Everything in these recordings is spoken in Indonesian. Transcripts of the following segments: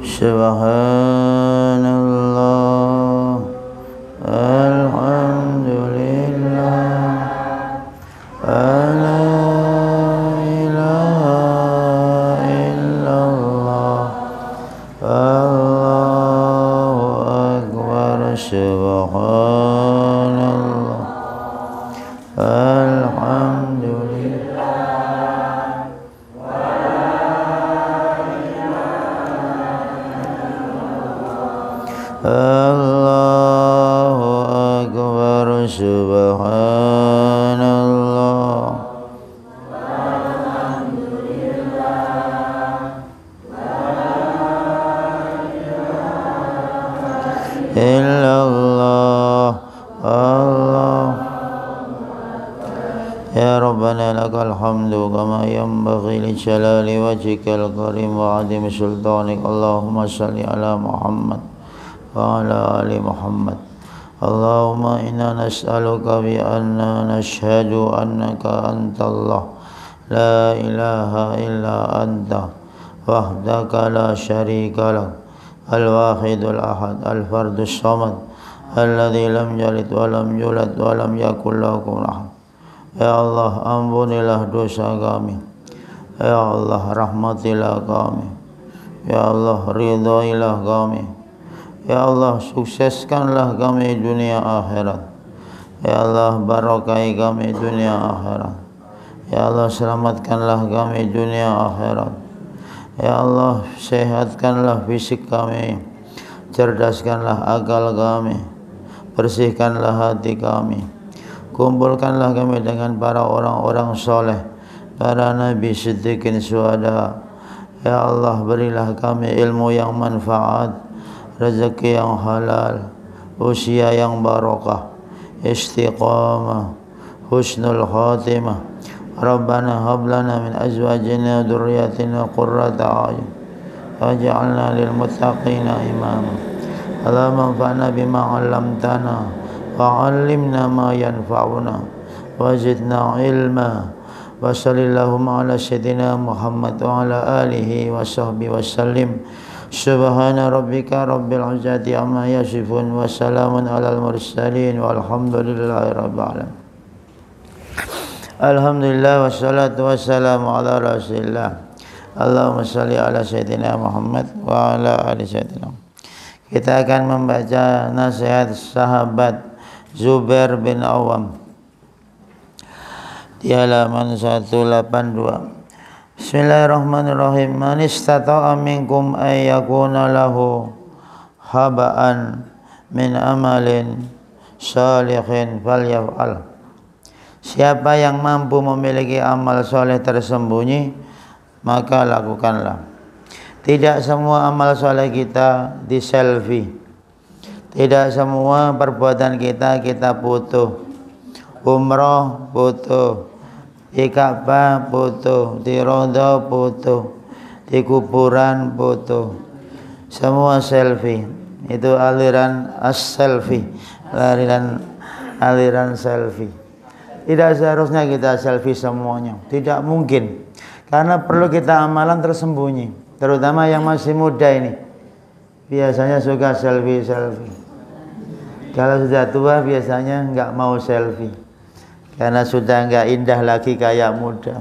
Subhanallah, alhamdulillah, la ilaha illallah, Allahu akbar. Subhanallah, alhamdulillah, Allahu akbar. Subhanallah, illallah, Allah. Ya Rabbana lakal hamdu kama yanbaghi li jalali wajhikal karim wa 'azimi sultanik. Allahumma shalli ala Muhammad wa ala ali Muhammad. Allahumma inna nas'aluka bi anna nashhadu annaka antallah la ilaha illa anta wahdaka la syarika lak al-wahidul ahad al-fardus samad alladzi lam yalid wa lam yulad wa lam yakul lahu kufuwan ahad. Ya Allah, ampunilah dosa kami. Ya Allah, rahmatilah kami. Ya Allah, ridhailah kami. Ya Allah, sukseskanlah kami dunia akhirat. Ya Allah, barakahi kami dunia akhirat. Ya Allah, selamatkanlah kami dunia akhirat. Ya Allah, sehatkanlah fisik kami, cerdaskanlah akal kami, bersihkanlah hati kami, kumpulkanlah kami dengan para orang-orang soleh, para nabi, siddiqin, syuhada. Ya Allah, berilah kami ilmu yang manfaat, rezeki yang halal, usia yang barakah, istiqamah, husnul khatimah. Rabbana hab lana min azwajina wa dhurriyyatina qurrata a'yun waj'alna lil muttaqina imama. Allahumma anfa'na bima 'allamtana wa 'allimna ma yanfa'una wa zidna ilma. Wa sallallahu ala sayyidina Muhammad wa ala alihi wa sahbihi wa sallim. Subhana rabbika rabbil izzati amma yasifun wa salamun alal mursalin walhamdulillahi rabbil alamin. Alhamdulillah wassalatu wassalamu ala rasulillah. Allahumma salli ala sayyidina Muhammad wa ala ali sayyidina. Kita akan membaca nasihat sahabat Zubair bin Awam di halaman 182. Bismillahirrahmanirrahim. Man istata'a minkum ay yakuna lahu haba'an min amalin salihin falyaf'al. Siapa yang mampu memiliki amal soleh tersembunyi, maka lakukanlah. Tidak semua amal soleh kita di selfie. Tidak semua perbuatan kita foto. Umroh foto, di Ka'bah foto, di Raudhah foto, di kuburan foto. Semua selfie. Itu aliran as-selfie, aliran selfie. Tidak seharusnya kita selfie semuanya, tidak mungkin. Karena perlu kita amalan tersembunyi, terutama yang masih muda ini. Biasanya suka selfie. Kalau sudah tua biasanya nggak mau selfie, karena sudah nggak indah lagi kayak muda.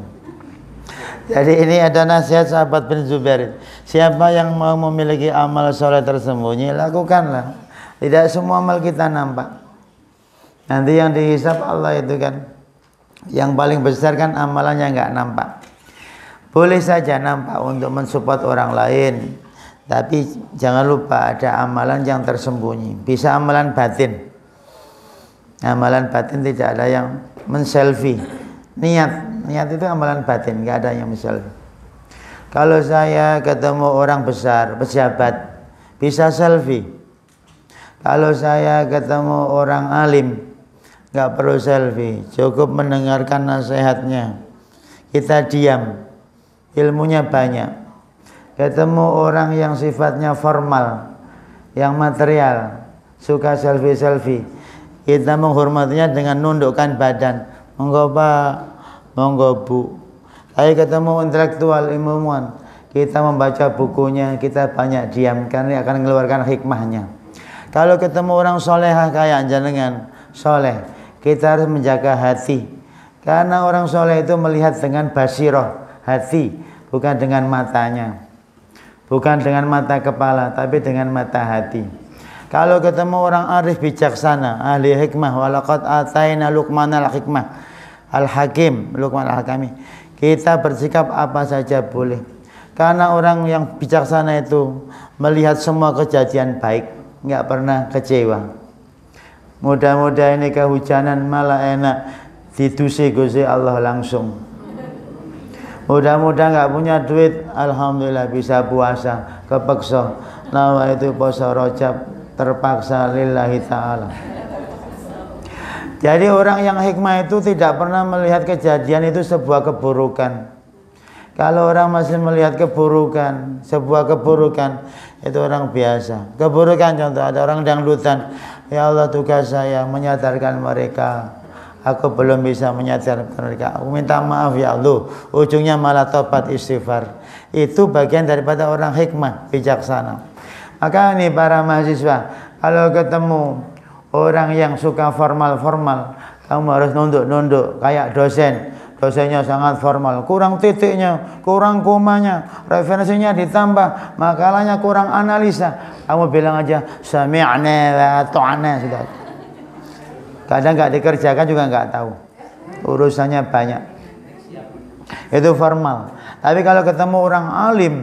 Jadi ini ada nasihat sahabat bin Zubair. Siapa yang mau memiliki amal soleh tersembunyi, lakukanlah. Tidak semua amal kita nampak. Nanti yang dihisab Allah itu kan, yang paling besar kan amalannya nggak nampak. Boleh saja nampak untuk mensupport orang lain, tapi jangan lupa ada amalan yang tersembunyi. Bisa amalan batin. Amalan batin tidak ada yang menselfie. Niat itu amalan batin, nggak ada yang menselfie. Kalau saya ketemu orang besar, pejabat, bisa selfie. Kalau saya ketemu orang alim, nggak perlu selfie, cukup mendengarkan nasihatnya. Kita diam, ilmunya banyak. Ketemu orang yang sifatnya formal, yang material, suka selfie, kita menghormatinya dengan nundukkan badan. Monggo Pak, monggo Bu. Saya ketemu intelektual, ilmuwan, kita membaca bukunya, kita banyak diam karena akan mengeluarkan hikmahnya. Kalau ketemu orang solehah kayak jenengan soleh, kita harus menjaga hati, karena orang soleh itu melihat dengan basiroh hati, bukan dengan matanya, bukan dengan mata kepala, tapi dengan mata hati. Kalau ketemu orang arif bijaksana, ahli hikmah, walaqad ataina Luqmanal hikmah, al-hakim, Luqman al-hakami, kita bersikap apa saja boleh. Karena orang yang bijaksana itu melihat semua kejadian baik, nggak pernah kecewa. Mudah-mudahan ini kehujanan malah enak, didusi Gusti Allah langsung. Mudah-mudahan nggak punya duit, alhamdulillah bisa puasa, kepeksa. Nawa itu puasa Rajab, terpaksa lillahi ta'ala. Jadi orang yang hikmah itu tidak pernah melihat kejadian itu sebuah keburukan. Kalau orang masih melihat keburukan, sebuah keburukan, itu orang biasa. Keburukan contoh, ada orang dangdutan, ya Allah tugas saya menyadarkan mereka, aku belum bisa menyadarkan mereka, aku minta maaf ya Allah, ujungnya malah tobat istighfar. Itu bagian daripada orang hikmah, bijaksana. Maka ini para mahasiswa, kalau ketemu orang yang suka formal-formal, kamu harus nunduk-nunduk kayak dosen. Dosennya sangat formal, kurang titiknya, kurang komanya, referensinya ditambah, makalahnya kurang analisa. Kamu bilang aja sami'na wa ata'na sudah. Kadang nggak dikerjakan juga nggak tahu, urusannya banyak. Itu formal. Tapi kalau ketemu orang alim,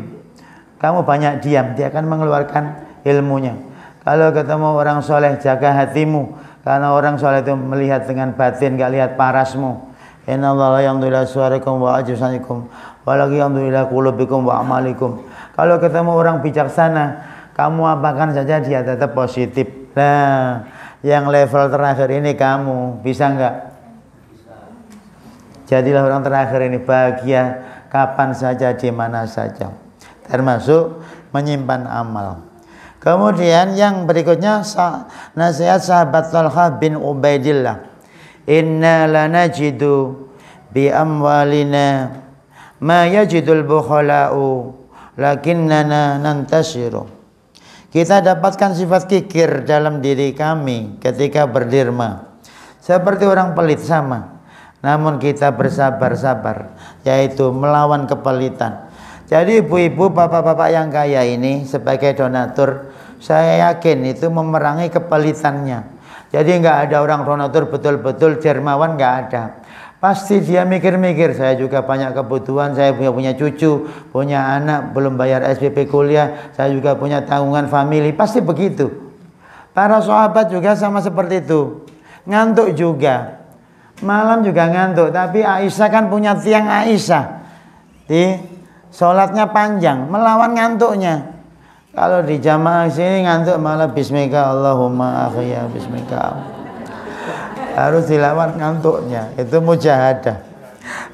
kamu banyak diam, dia akan mengeluarkan ilmunya. Kalau ketemu orang soleh, jaga hatimu, karena orang soleh itu melihat dengan batin, nggak lihat parasmu. Inna Allah la yanzuru ila suwarikum wa ajsamikum walakin yanzuru ila qulubikum wa amalikum. Kalau ketemu orang bijaksana, kamu apakan saja dia tetap positif. Nah, yang level terakhir ini kamu bisa enggak? Jadilah orang terakhir ini bahagia kapan saja, di mana saja, termasuk menyimpan amal. Kemudian yang berikutnya nasihat sahabat Talha bin Ubaidillah. Inna lanajidu bi amwalina ma yajidul bukhala'u lakinnana nantasiru. Kita dapatkan sifat kikir dalam diri kami ketika berderma, seperti orang pelit sama. Namun kita bersabar-sabar, yaitu melawan kepelitan. Jadi ibu-ibu, bapak-bapak yang kaya ini sebagai donatur, saya yakin itu memerangi kepelitannya. Jadi nggak ada orang donatur betul-betul dermawan, nggak ada. Pasti dia mikir-mikir, saya juga banyak kebutuhan, saya punya cucu, punya anak, belum bayar SPP kuliah, saya juga punya tanggungan famili, pasti begitu. Para sahabat juga sama seperti itu, ngantuk juga, malam juga ngantuk. Tapi Aisyah kan punya tiang Aisyah, sholatnya panjang, melawan ngantuknya. Kalau di jamaah sini ngantuk malah bismika Allahumma akhya bismika. Harus dilawan ngantuknya, itu mujahadah.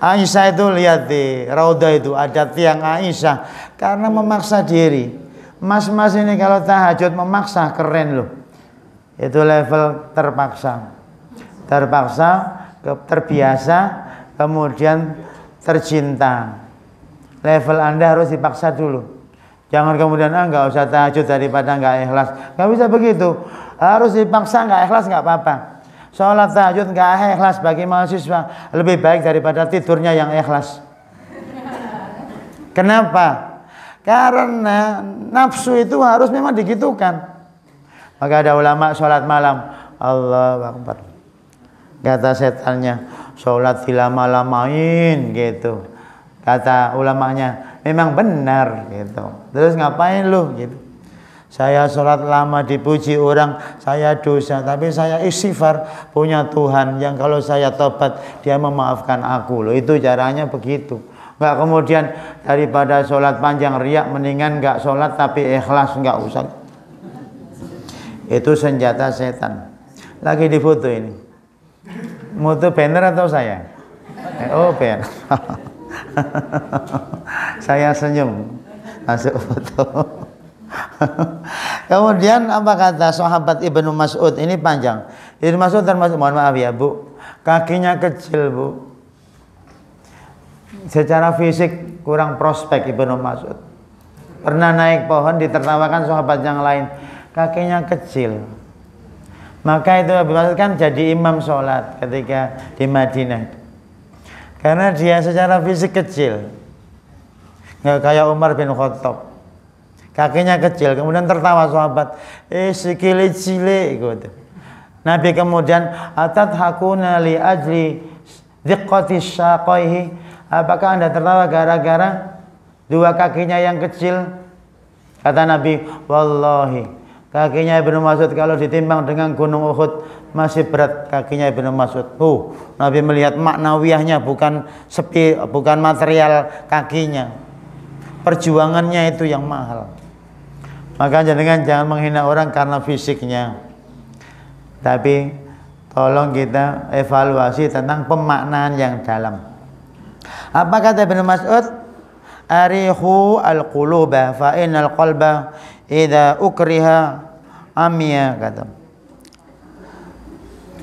Aisyah itu lihat di Raudah itu ada tiang Aisyah karena memaksa diri. Mas-mas ini kalau tahajud memaksa, keren loh. Itu level terpaksa. Terpaksa, terbiasa, kemudian tercinta. Level Anda harus dipaksa dulu. Jangan kemudian nggak usah tahajud daripada nggak ikhlas. Nggak bisa begitu. Harus dipaksa, nggak ikhlas nggak apa-apa. Sholat tahajud nggak ikhlas bagi mahasiswa lebih baik daripada tidurnya yang ikhlas. Kenapa? Karena nafsu itu harus memang digitukan. Maka ada ulama sholat malam, Allahu Akbar. Kata setannya, sholat dilama-lamain gitu. Kata ulamanya, memang benar gitu. Terus ngapain lu gitu? Saya sholat lama dipuji orang, saya dosa, tapi saya istighfar, punya Tuhan yang kalau saya tobat dia memaafkan aku loh. Itu caranya begitu. Enggak kemudian daripada sholat panjang riak, mendingan enggak sholat tapi ikhlas, enggak usah. Itu senjata setan. Lagi di foto ini. Foto banner atau saya? Oh banner. Saya senyum masuk foto. Kemudian apa kata sahabat Ibnu Mas'ud, ini panjang. Ibnu Mas'ud termasuk, mohon maaf ya Bu, kakinya kecil Bu, secara fisik kurang prospek Ibnu Mas'ud. Pernah naik pohon ditertawakan sahabat yang lain, kakinya kecil. Maka itu Abu Mas'ud kan jadi imam sholat ketika di Madinah. Karena dia secara fisik kecil, nggak kayak Umar bin Khattab, kakinya kecil. Kemudian tertawa sahabat, sikile cilik gitu. Nabi kemudian atadhakuna li ajli diqqati syaqaihi, apakah Anda tertawa gara-gara dua kakinya yang kecil? Kata Nabi, wallahi kakinya Ibnu Mas'ud kalau ditimbang dengan gunung Uhud masih berat kakinya Ibnu Mas'ud. Nabi melihat maknawiyahnya, bukan material kakinya. Perjuangannya itu yang mahal. Maka jangan menghina orang karena fisiknya. Tapi tolong kita evaluasi tentang pemaknaan yang dalam. Apa kata Ibnu Mas'ud? Arihu al-quluba fa innal qalba idza ukriha amiya, kata.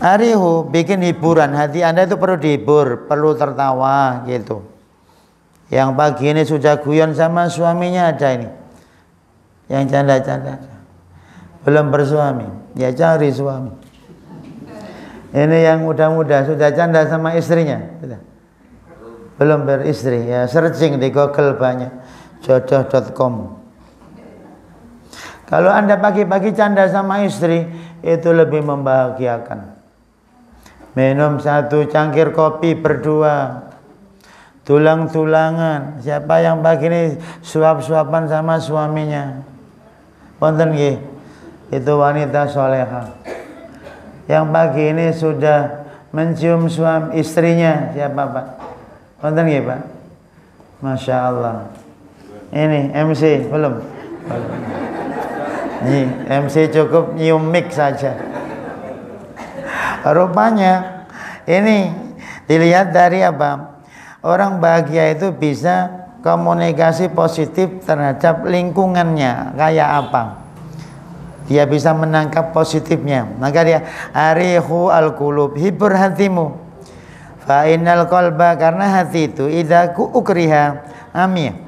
Arihu, bikin hiburan, hati Anda itu perlu dihibur, perlu tertawa gitu. Yang pagi ini sudah guyon sama suaminya ada ini, yang canda-canda, belum bersuami, ya cari suami. Ini yang muda-muda sudah canda sama istrinya, belum beristri, ya searching di Google banyak, jodoh.com. Kalau Anda pagi-pagi canda sama istri, itu lebih membahagiakan. Minum satu cangkir kopi berdua, tulang-tulangan. Siapa yang pagi ini suap-suapan sama suaminya? Wonten nggih? Itu wanita soleha. Yang pagi ini sudah mencium suami istrinya, siapa Pak? Wonten nggih Pak? Masya Allah. Ini MC belum? Nih, MC cukup nyium mic saja. Rupanya ini dilihat dari apa? Orang bahagia itu bisa komunikasi positif terhadap lingkungannya. Kayak apa? Dia bisa menangkap positifnya. Maka dia arihu al-qulub, hibur hatimu. Fa innal qalba, karena hati itu idza ukriha amiyah.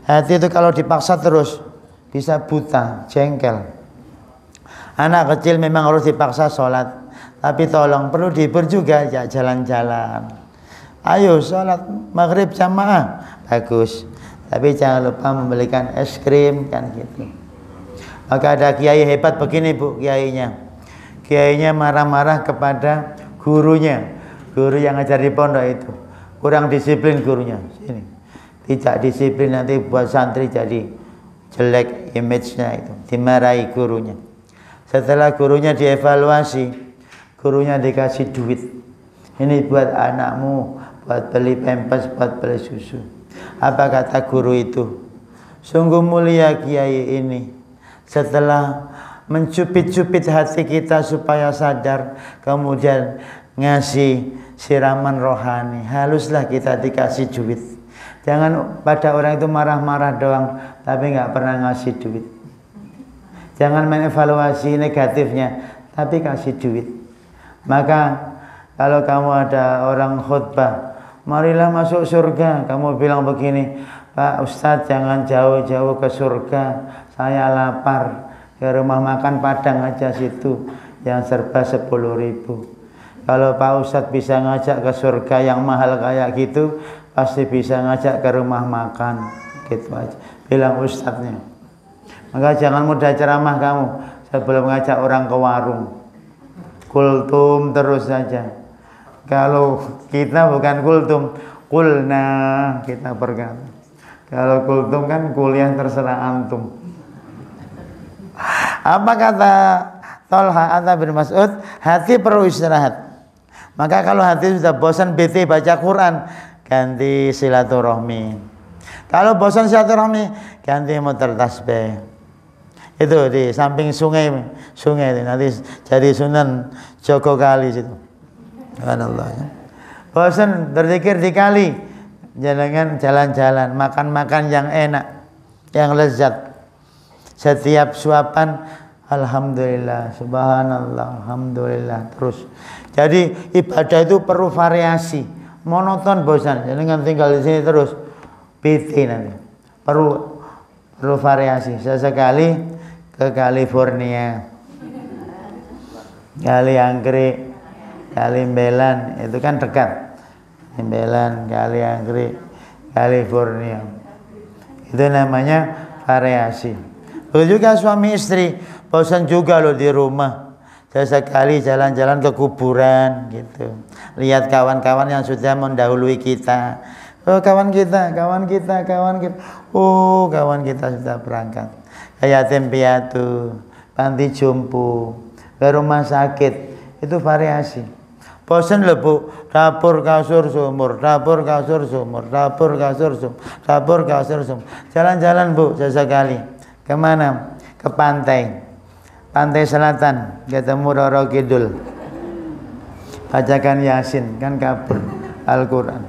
Hati itu kalau dipaksa terus bisa buta, jengkel. Anak kecil memang harus dipaksa sholat, tapi tolong perlu dihibur juga, ya jalan-jalan. Ayo sholat maghrib jamaah, bagus. Tapi jangan lupa membelikan es krim kan gitu. Maka ada kiai hebat begini Bu, kiainya marah-marah kepada gurunya, guru yang ngajar di pondok itu. Kurang disiplin gurunya. Sini. Tidak disiplin nanti buat santri jadi jelek image-nya itu, dimarahi gurunya. Setelah gurunya dievaluasi, gurunya dikasih duit. Ini buat anakmu, buat beli pampers, buat beli susu. Apa kata guru itu? Sungguh mulia kiai ini. Setelah mencubit-cubit hati kita supaya sadar, kemudian ngasih siraman rohani, haluslah kita dikasih duit. Jangan pada orang itu marah-marah doang, tapi nggak pernah ngasih duit. Jangan mengevaluasi negatifnya, tapi kasih duit. Maka kalau kamu ada orang khutbah, marilah masuk surga, kamu bilang begini, Pak Ustadz jangan jauh-jauh ke surga, saya lapar, ke rumah makan Padang aja situ, yang serba 10.000. Kalau Pak Ustadz bisa ngajak ke surga yang mahal kayak gitu, pasti bisa ngajak ke rumah makan, gitu aja. Bilang ustadznya. Maka jangan mudah ceramah kamu sebelum ngajak orang ke warung. Kultum terus saja. Kalau kita bukan kultum, kulna kita berkata. Kalau kultum kan kuliah terserah antum. Apa kata Tolha bin Mas'ud? Hati perlu istirahat. Maka kalau hati sudah bosan bete baca Quran, ganti silaturahmi. Kalau bosan silaturahmi, ganti muter tasbih. Itu di samping sungai itu nanti jadi Sunan Joko Kali situ. Subhanallah. Bosan berzikir di kali, jangan jalan-jalan, makan-makan yang enak, yang lezat. Setiap suapan alhamdulillah, subhanallah, alhamdulillah terus. Jadi ibadah itu perlu variasi. Monoton bosan, jangan tinggal di sini terus. PT nanti. Perlu perlu variasi. Sesekali ke California, Kali Anggrek, Kali Mbelan, itu kan dekat. Mbelan, Kali Anggrek, California. Itu namanya variasi. Begitu juga suami istri, bosan juga loh di rumah. Sesekali jalan-jalan ke kuburan gitu. Lihat kawan-kawan yang sudah mendahului kita. Oh, kawan kita. Oh, kawan kita sudah berangkat. Ke yatim piatu, panti jompo, ke rumah sakit. Itu variasi. Bosan loh Bu, dapur kasur sumur, dapur kasur sumur, dapur kasur sumur, dapur kasur sumur. Jalan-jalan Bu, sesekali. Kemana? Ke pantai. Pantai Selatan, ketemu Roro Kidul. Bacakan Yasin, kan kabur Al-Quran.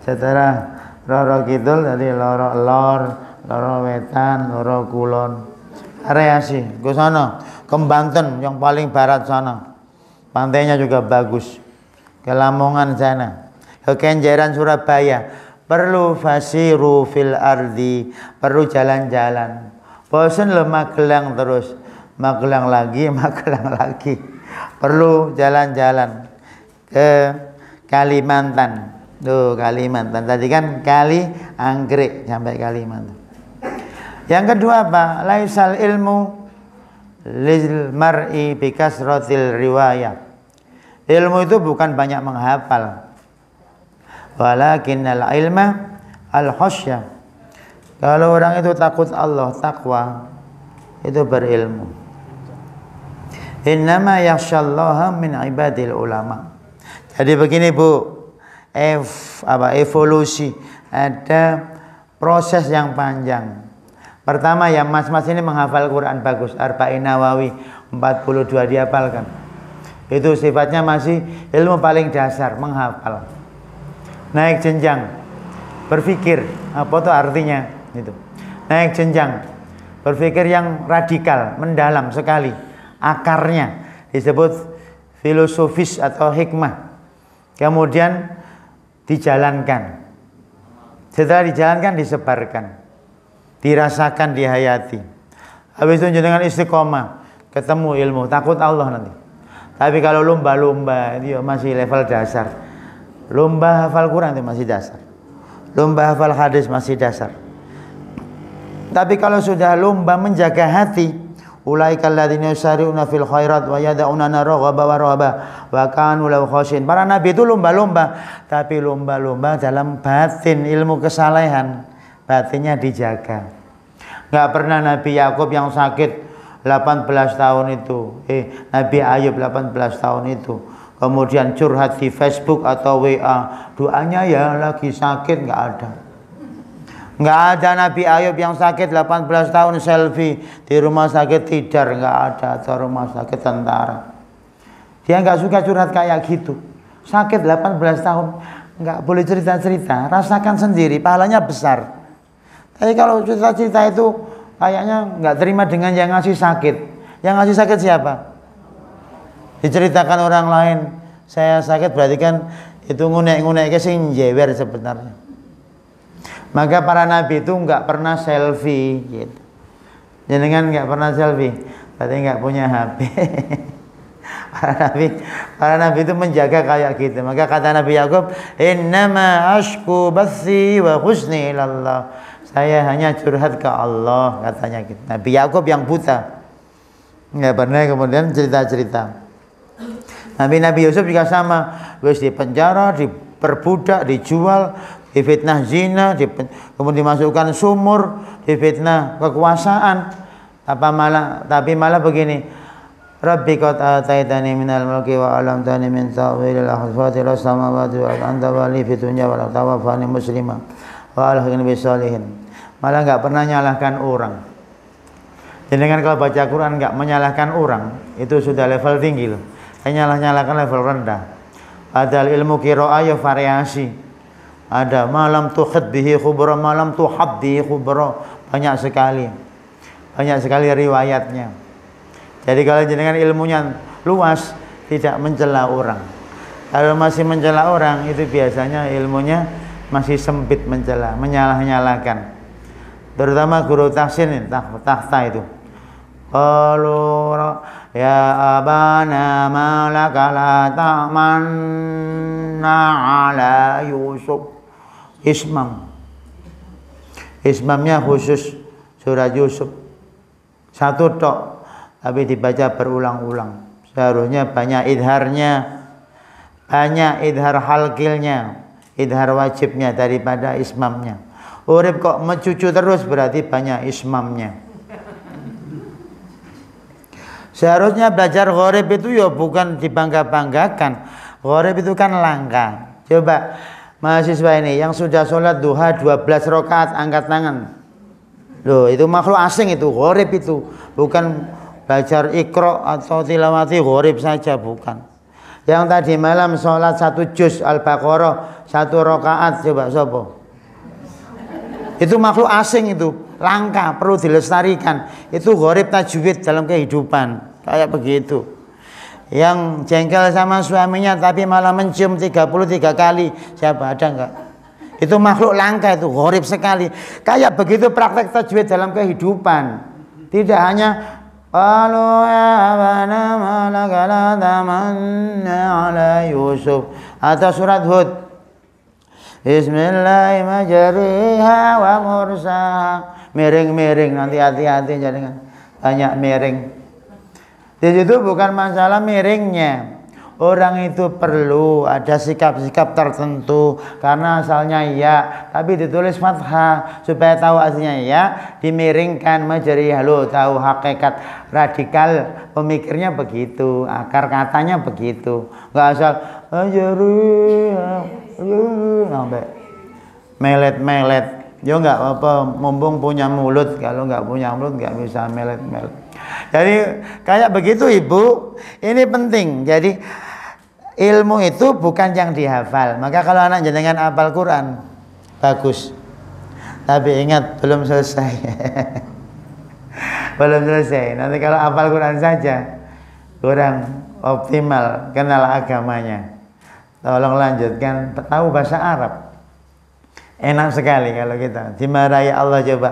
Setelah Roro Kidul dari Loro Lor, Loro Wetan, Loro Kulon. Variasi, ke sana, ke Banten yang paling barat sana. Pantainya juga bagus. Ke Lamongan sana, ke Kenjeran Surabaya. Perlu fasiru fil ardi, perlu jalan-jalan. Bosan lo Magelang terus, Magelang lagi. Perlu jalan-jalan ke Kalimantan. Tuh Kalimantan. Tadi kan Kali Anggrek sampai Kalimantan. Yang kedua apa? Laisal ilmu lil mar'i bi kasratil riwayah. Ilmu itu bukan banyak menghafal. Walakinnal ilma al-khasyah. Kalau orang itu takut Allah, takwa, itu berilmu. Innama yakhsyallaha min ibadil ulama. Jadi begini Bu, evolusi, ada proses yang panjang. Pertama ya mas-mas ini menghafal Quran bagus, Arba'in Nawawi 42 dihafalkan. Itu sifatnya masih ilmu paling dasar, menghafal. Naik jenjang, berpikir, apa itu artinya? Itu. Naik jenjang, berpikir yang radikal, mendalam sekali. Akarnya disebut filosofis atau hikmah. Kemudian dijalankan. Setelah dijalankan, disebarkan, dirasakan, dihayati. Habis itu dengan istiqomah, ketemu ilmu, takut Allah nanti. Tapi kalau lomba-lomba itu masih level dasar. Lomba hafal Quran itu masih dasar. Lomba hafal hadis masih dasar. Tapi kalau sudah lomba menjaga hati, ulaikal ladzina yusari'una fil khairat wa yad'una raghaba wa rahaba wa kanu lahu khashin. Para nabi itu lomba-lomba, tapi lomba-lomba dalam batin, ilmu kesalehan, batinnya dijaga. Enggak pernah Nabi Yakub yang sakit 18 tahun itu, Nabi Ayub 18 tahun itu, kemudian curhat di Facebook atau WA, doanya ya lagi sakit, nggak ada. Nggak ada Nabi Ayub yang sakit 18 tahun selfie di rumah sakit Tidar, nggak ada, atau rumah sakit tentara. Dia nggak suka curhat kayak gitu. Sakit 18 tahun, nggak boleh cerita-cerita, rasakan sendiri, pahalanya besar. Tapi kalau cerita-cerita itu kayaknya nggak terima dengan yang ngasih sakit. Yang ngasih sakit siapa? Diceritakan orang lain, saya sakit, berarti kan itu ngunek-ngunek ke sing jewer sebenarnya. Maka para nabi itu nggak pernah selfie gitu. Jenengan nggak pernah selfie, berarti nggak punya HP. Para nabi itu menjaga kayak gitu. Maka kata Nabi Yakub, innama ashku bathi wa husni ilallah. Saya hanya curhat ke Allah, katanya gitu. Nabi Yakub yang buta, nggak pernah kemudian cerita-cerita. Nabi Yusuf juga sama, wis di penjara, diperbudak, dijual, difitnah zina, kemudian dimasukkan sumur, difitnah kekuasaan. Tapi malah begini, Rabbi qad ataitani minal mulki wa 'allamtani min ta'wilil ahadits samawati wal ardi anta wali fid dunya wal akhirati tawaffani musliman wa alhiqni bis sholihin. Malah nggak pernah nyalahkan orang. Jadi kan kalau baca Quran nggak menyalahkan orang, itu sudah level tinggi loh. Nyalahkan level rendah. Padahal ilmu qiraah ya variasi. Ada malam tuhad bihi khubra, malam tuhad bihi khubra, banyak sekali riwayatnya. Jadi kalau jenengan ilmunya luas, tidak mencela orang. Kalau masih mencela orang, itu biasanya ilmunya masih sempit, mencela, menyalah-nyalahkan. terutama guru tahsin tahta itu. Qalu ya abana malaka la ta'manna ala Yusuf. Ismamnya khusus surat Yusuf satu tok, tapi dibaca berulang-ulang. Seharusnya banyak idharnya, banyak idhar halqilnya, idhar wajibnya daripada ismamnya. Urip kok mencucu terus berarti banyak ismamnya. Seharusnya belajar gharib itu ya bukan dibangga-banggakan. Gharib itu kan langka. Coba mahasiswa ini yang sudah sholat duha 12 rakaat angkat tangan. Loh, itu makhluk asing itu, gharib itu. Bukan belajar Iqra atau tilawati gharib saja, bukan. Yang tadi malam sholat 1 juz Al-Baqarah 1 rakaat, coba sopo? Itu makhluk asing itu, langka, perlu dilestarikan. Itu gharib tajwid dalam kehidupan, kayak begitu. Yang jengkel sama suaminya tapi malah mencium 33 kali, siapa, ada enggak? Itu makhluk langka, itu gharib sekali. Kayak begitu praktek tajwid dalam kehidupan. Tidak hanya qalu ya abana malaka la tamanna ala Yusuf atau surat Hud. Bismillahirrahmanirrahim wa mursaha. Miring-miring, nanti hati-hati jangan banyak miring. Di situ bukan masalah miringnya. Orang itu perlu ada sikap-sikap tertentu karena asalnya ya, tapi ditulis fathah supaya tahu aslinya ya, dimiringkan menjadi halo, tahu hakikat radikal pemikirnya begitu, akar katanya begitu. Nggak asal sampai melet-melet. Ya nggak apa, mumpung punya mulut. Kalau nggak punya mulut nggak bisa melet-melet. Jadi kayak begitu Ibu, ini penting. Jadi ilmu itu bukan yang dihafal. Maka kalau anak jenengan hafal Quran bagus, tapi ingat belum selesai. Belum selesai. Nanti kalau hafal Quran saja kurang optimal kenal agamanya. Tolong lanjutkan, tahu bahasa Arab. Enak sekali kalau kita dimarahi Allah. Coba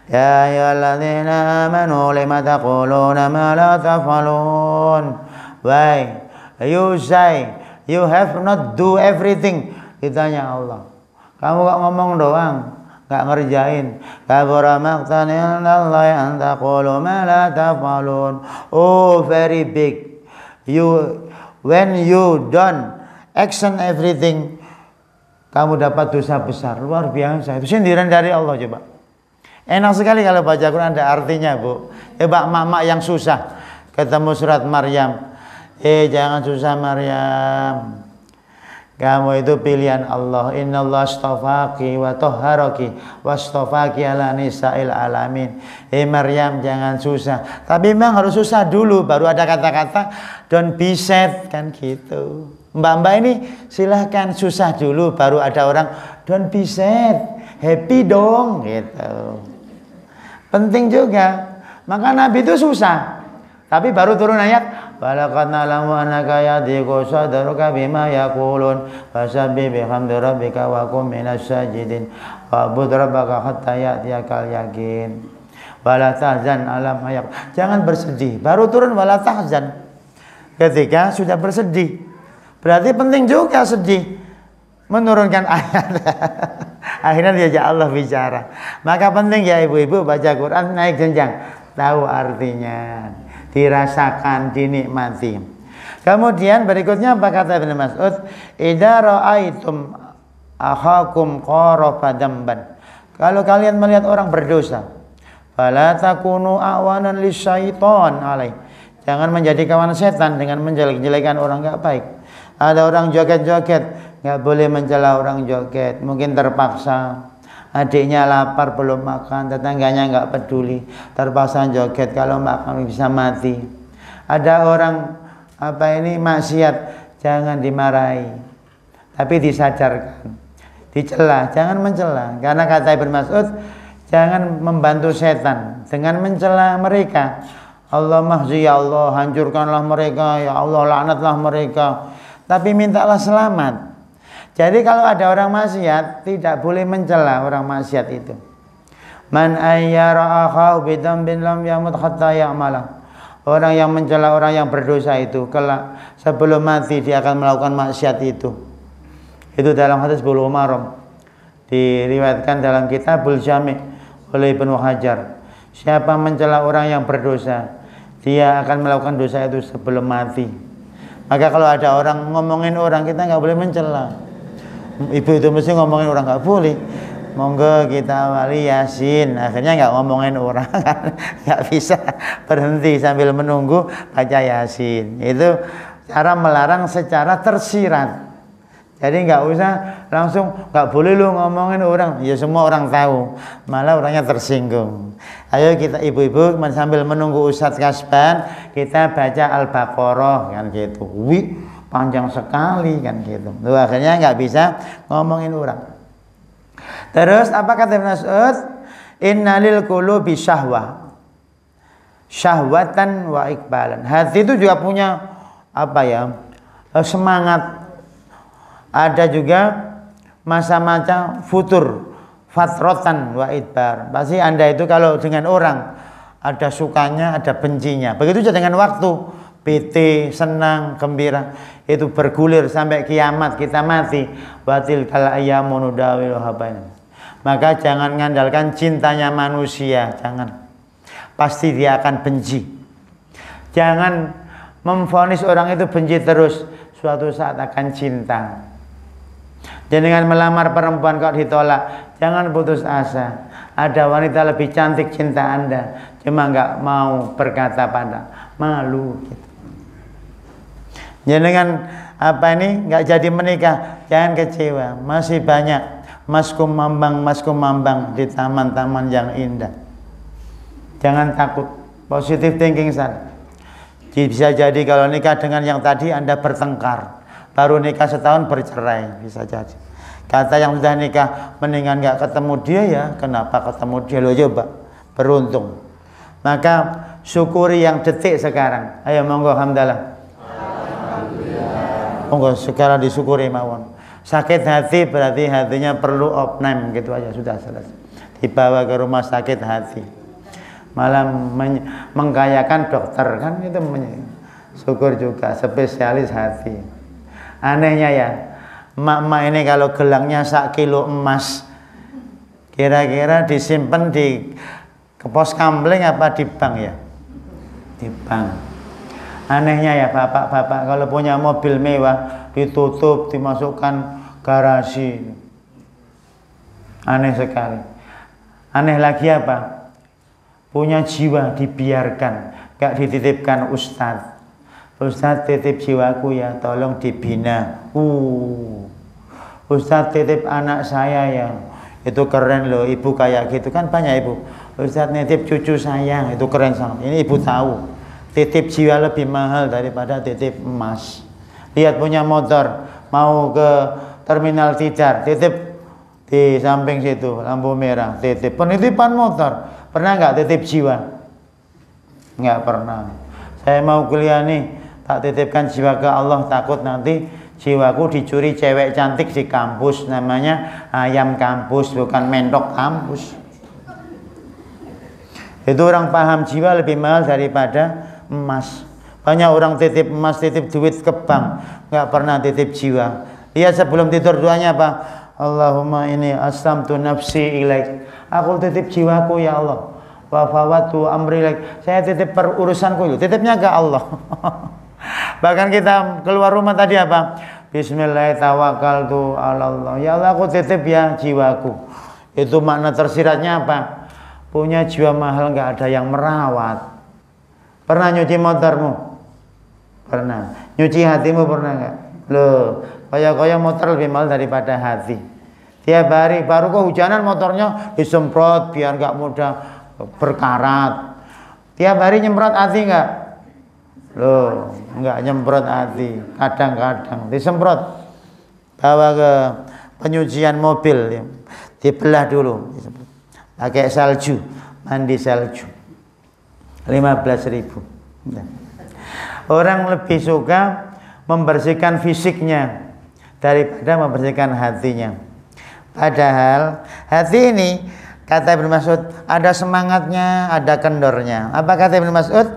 ya ayyuhalladzina amanu lima taquluna ma la taf'alun. Why you say you have not do everything? Ditanya Allah, kamu kok ngomong doang, gak ngerjain. Kabura maqtan indallahi an taqulu ma la taf'alun. Oh, very big. When you don't action everything, kamu dapat dosa besar, luar biasa. Itu sindiran dari Allah. Coba enak sekali kalau baca Quran ada artinya, Bu. Coba mak-mak yang susah ketemu surat Maryam, jangan susah Maryam, kamu itu pilihan Allah. Innallaha astafaki wa tahharaki wastafaki ala nisa'il alamin. Maryam, jangan susah, tapi memang harus susah dulu baru ada kata-kata don't be sad, kan gitu. Mbak-mbak ini silahkan susah dulu baru ada orang don't be sad, happy dong gitu. Penting juga. Maka Nabi itu susah, tapi baru turun ayat walaqad na'lamu annaka yadhiqu sadruka bima yaqulun fasabbih bihamdi rabbika wa qum minas sajidin wa'bud rabbaka hatta ya'tiyakal yaqin wala tahzan alam hayaq. Jangan bersedih, baru turun wala tahzan ketika sudah bersedih. Berarti penting juga sedih, menurunkan ayat. Akhirnya diajak Allah bicara. Maka penting ya ibu-ibu baca Quran naik jenjang, tahu artinya, dirasakan, dinikmati. Kemudian berikutnya apa kata Ibnu Mas'ud? Idza ra'aitum akhakum qarafa dzamban. Kalau kalian melihat orang berdosa, fala takunu awanan lisyaiton alaih. Jangan menjadi kawan setan dengan menjelek-jelekan orang enggak baik. Ada orang joget-joget, nggak boleh mencela orang joget. Mungkin terpaksa, adiknya lapar belum makan, tetangganya nggak peduli, terpaksa joget. Kalau makan bisa mati. Ada orang maksiat, jangan dimarahi, tapi disadarkan, dicela, jangan mencela. Karena kata Ibnu Mas'ud, jangan membantu setan dengan mencela mereka. Allah mahzi, ya Allah hancurkanlah mereka, ya Allah laknatlah mereka. Tapi mintalah selamat. Jadi kalau ada orang maksiat, tidak boleh mencela orang maksiat itu. Man ayyara akhahu bidambin lam yamut hatta ya'malah. Orang yang mencela orang yang berdosa itu kelak sebelum mati dia akan melakukan maksiat itu. Itu dalam hadis Bulughul Maram. Diriwayatkan dalam Kitabul Jami' oleh Ibnu Hajar. Siapa mencela orang yang berdosa, dia akan melakukan dosa itu sebelum mati. Maka kalau ada orang ngomongin orang, kita nggak boleh mencela. Ibu itu mesti ngomongin orang, nggak boleh. Monggo kita awali Yasin, akhirnya nggak ngomongin orang, nggak bisa berhenti sambil menunggu baca Yasin. Itu cara melarang secara tersirat. Jadi nggak usah langsung, nggak boleh lu ngomongin orang. Ya semua orang tahu, malah orangnya tersinggung. Ayo kita ibu-ibu sambil menunggu Ustadz Kasban, kita baca Al-Baqarah kan gitu. Wih, panjang sekali kan gitu. Tuh, akhirnya nggak bisa ngomongin orang. Terus apa kata Ibnu Mas'ud? Innalil qulubi syahwah. Syahwatan wa iqbalan. Hati itu juga punya apa ya? Semangat. Ada juga masa-masa futur, fatrotan wa idbar. Pasti Anda itu kalau dengan orang ada sukanya, ada bencinya. Begitu juga dengan waktu. PT, senang, gembira, itu bergulir sampai kiamat kita mati. Batil kal ayyamu nudawiluha bainana. Maka jangan mengandalkan cintanya manusia, jangan. Pasti dia akan benci. Jangan memvonis orang itu benci terus, suatu saat akan cinta. Dan dengan melamar perempuan kok ditolak, jangan putus asa. Ada wanita lebih cantik cinta Anda, cuma nggak mau berkata pada malu gitu. Jangan apa ini nggak jadi menikah, jangan kecewa. Masih banyak maskum mambang di taman-taman yang indah. Jangan takut, positive thinking saja. Bisa jadi kalau nikah dengan yang tadi Anda bertengkar, baru nikah setahun bercerai, bisa jadi. Kata yang sudah nikah, mendingan nggak ketemu dia ya. Kenapa ketemu dia? Lo coba beruntung. Maka syukuri yang detik sekarang. Ayo monggo hamdalah. Monggo sekarang disyukuri mawon. Sakit hati berarti hatinya perlu opname gitu aja, sudah selesai. Dibawa ke rumah sakit hati. Malah mengkayakan dokter kan itu. Syukur juga spesialis hati. Anehnya ya, emak-emak ini kalau gelangnya 1 kilo emas, kira-kira disimpan di pos kamling apa di bank ya? Di bank. Anehnya ya bapak-bapak kalau punya mobil mewah ditutup, dimasukkan garasi. Aneh sekali. Aneh lagi apa? Punya jiwa dibiarkan, gak dititipkan ustadz. Ustadz titip jiwaku ya, tolong dibina. Ustadz titip anak saya ya, itu keren loh, ibu kayak gitu kan banyak ibu. Ustadz nitip cucu saya, itu keren sangat. Ini ibu tahu. Titip jiwa lebih mahal daripada titip emas. Lihat punya motor, mau ke terminal Tidar, titip di samping situ, lampu merah, titip. Penitipan motor, pernah nggak titip jiwa? Nggak pernah. Saya mau kuliah nih, tak titipkan jiwa ke Allah, takut nanti jiwaku dicuri cewek cantik di kampus. Namanya ayam kampus, bukan mentok kampus. Itu orang paham jiwa lebih mahal daripada emas. Banyak orang titip emas, titip duit ke bank, nggak pernah titip jiwa. Lihat sebelum tidur doanya apa? Allahumma ini aslamtu nafsi ilaik. Aku titip jiwaku ya Allah. Wa fawatu amri ilaik. Saya titip perurusanku itu. Titipnya ke Allah. Bahkan kita keluar rumah tadi apa? Bismillahirrahmanirrahim. Ya Allah, aku titip ya jiwaku. Itu makna tersiratnya apa? Punya jiwa mahal nggak ada yang merawat. Pernah nyuci motormu? Pernah. Nyuci hatimu pernah nggak? Loh, kaya motor lebih mahal daripada hati. Tiap hari baru kehujanan motornya disemprot biar nggak mudah berkarat. Tiap hari nyemprot hati nggak? Loh, nggak nyemprot hati. Kadang-kadang disemprot. Bawa ke penyucian mobil, dibelah dulu. Pakai salju, mandi salju. 15.000. Orang lebih suka membersihkan fisiknya daripada membersihkan hatinya. Padahal hati ini Kata Ibnu Mas'ud, ada semangatnya, ada kendornya. Apa kata Ibnu Mas'ud?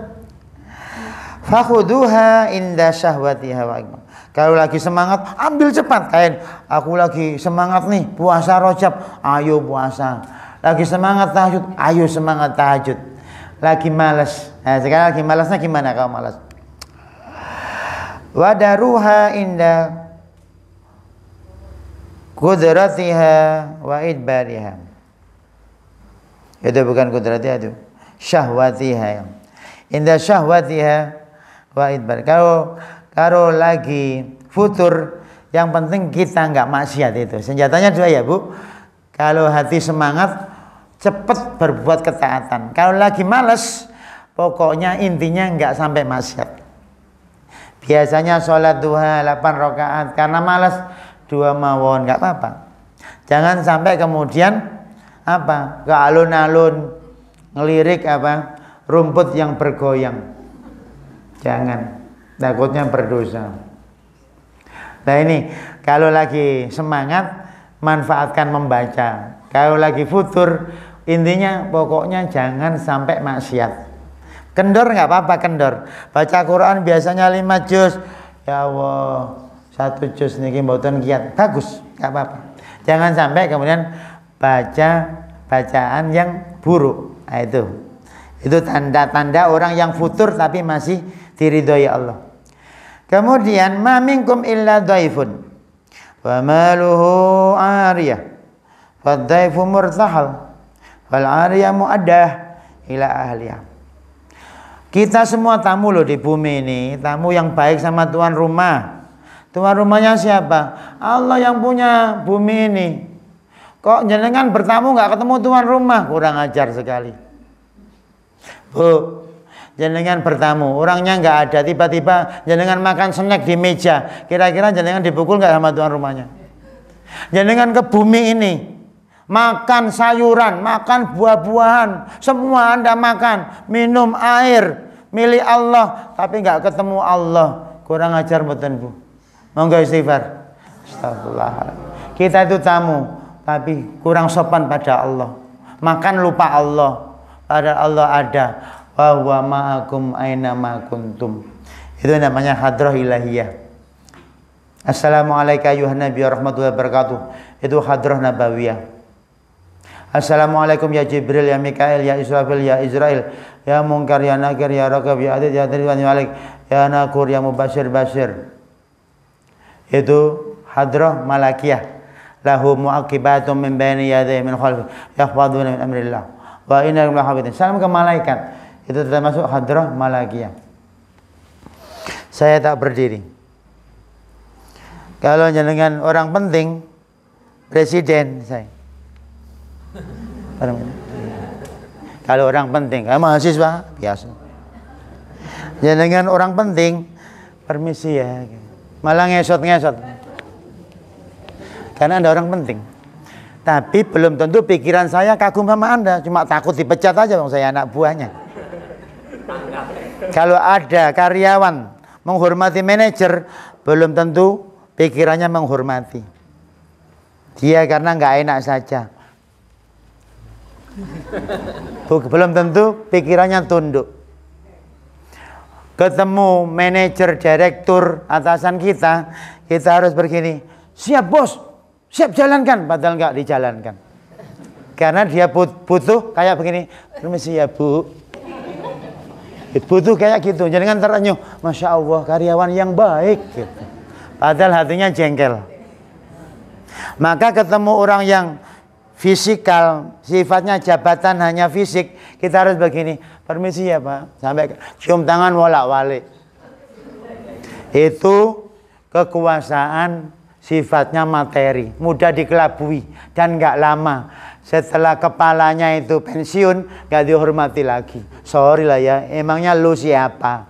Fakhuduha inda syahwatiha wa ikmal. Kalau lagi semangat, ambil cepat. Kain, aku lagi semangat nih, puasa Rajab, ayo puasa. Lagi semangat tahajud, ayo semangat tahajud. Lagi malas. Nah, sekarang lagi malasnya gimana kalau malas? Wadaruha inda qudratiha wa idbariha. Itu bukan qudratiha, itu syahwatiha. Inda syahwatiha wa idbar. Kalau lagi futur, yang penting kita enggak maksiat itu. Senjatanya dua ya, Bu. Kalau hati semangat, cepat berbuat ketaatan. Kalau lagi malas, pokoknya intinya enggak sampai maksiat. Biasanya sholat duha 8 rakaat, karena malas 2 mawon, enggak apa-apa. Jangan sampai kemudian ke alun-alun ngelirik rumput yang bergoyang. Jangan, takutnya berdosa. Nah ini, kalau lagi semangat, manfaatkan membaca. Kalau lagi futur, intinya pokoknya jangan sampai maksiat. Kendor nggak apa-apa, kendor. Baca Quran biasanya 5 juz. Ya Allah, 1 juz niki mboten kiat. Bagus, nggak apa-apa. Jangan sampai kemudian baca bacaan yang buruk. Nah, itu tanda-tanda orang yang futur tapi masih diridhoi Allah. Kemudian ma minkum illa dhaifun wa maluhu ariyah fadhaifu murtahal wal ariyah muaddah ila ahliha. Kita semua tamu loh di bumi ini, tamu yang baik sama tuan rumah. Tuan rumahnya siapa? Allah yang punya bumi ini. Kok jenengan bertamu nggak ketemu tuan rumah? Kurang ajar sekali. Bu, jenengan bertamu, orangnya nggak ada, tiba-tiba jenengan makan snack di meja. Kira-kira jenengan dipukul nggak sama tuan rumahnya? Jenengan ke bumi ini, makan sayuran, makan buah-buahan, semua Anda makan, minum air milik Allah, tapi nggak ketemu Allah. Kurang ajar mboten, Bu? Monggo istighfar. Astagfirullah. Kita itu tamu, tapi kurang sopan pada Allah. Makan lupa Allah, padahal Allah ada. Wa huwa ma'akum aina ma kuntum. Itu namanya hadrah ilahiyah. Assalamualaikum ayuhan nabi warahmatullahi wabarakatuh. Itu hadrah nabawiyah. Assalamualaikum ya Jibril, ya Mikail, ya Israfil, ya Israel, ya Munkar, ya Nakir, ya Raqib, ya Atid, ya Ridwan, ya Malik, ya Nakur, ya Mubashir, Bashir. Itu hadrah malakiyah. Lahu mu'aqibatum min baini yadayhi min khalfi yahfaduna min amrillah wa inna lahafidhin. Salam ke malaikat. Itu termasuk hadrah malakiyah. Saya tak berdiri. Kalau jenengan orang penting, presiden saya. Kalau orang penting, mahasiswa biasa. Jenengan orang penting, permisi ya. Malah ngesot-ngesot. Karena Anda orang penting. Tapi belum tentu pikiran saya kagum sama Anda, cuma takut dipecat aja, bang, saya anak buahnya. Kalau ada karyawan menghormati manajer, belum tentu pikirannya menghormati. Dia karena nggak enak saja. Belum tentu pikirannya tunduk. Ketemu manajer, direktur, atasan kita harus begini, siap bos, siap jalankan, padahal nggak dijalankan. Karena dia butuh kayak begini, permisi ya Bu. Butuh kayak gitu, jangan terenyuh, Masya Allah karyawan yang baik gitu. Padahal hatinya jengkel. Maka ketemu orang yang fisikal, sifatnya jabatan hanya fisik, kita harus begini, permisi ya Pak, sampai cium tangan wolak-walik. Itu kekuasaan sifatnya materi, mudah dikelabui dan nggak lama. Setelah kepalanya itu pensiun, nggak dihormati lagi. Sorry lah ya, emangnya lu siapa?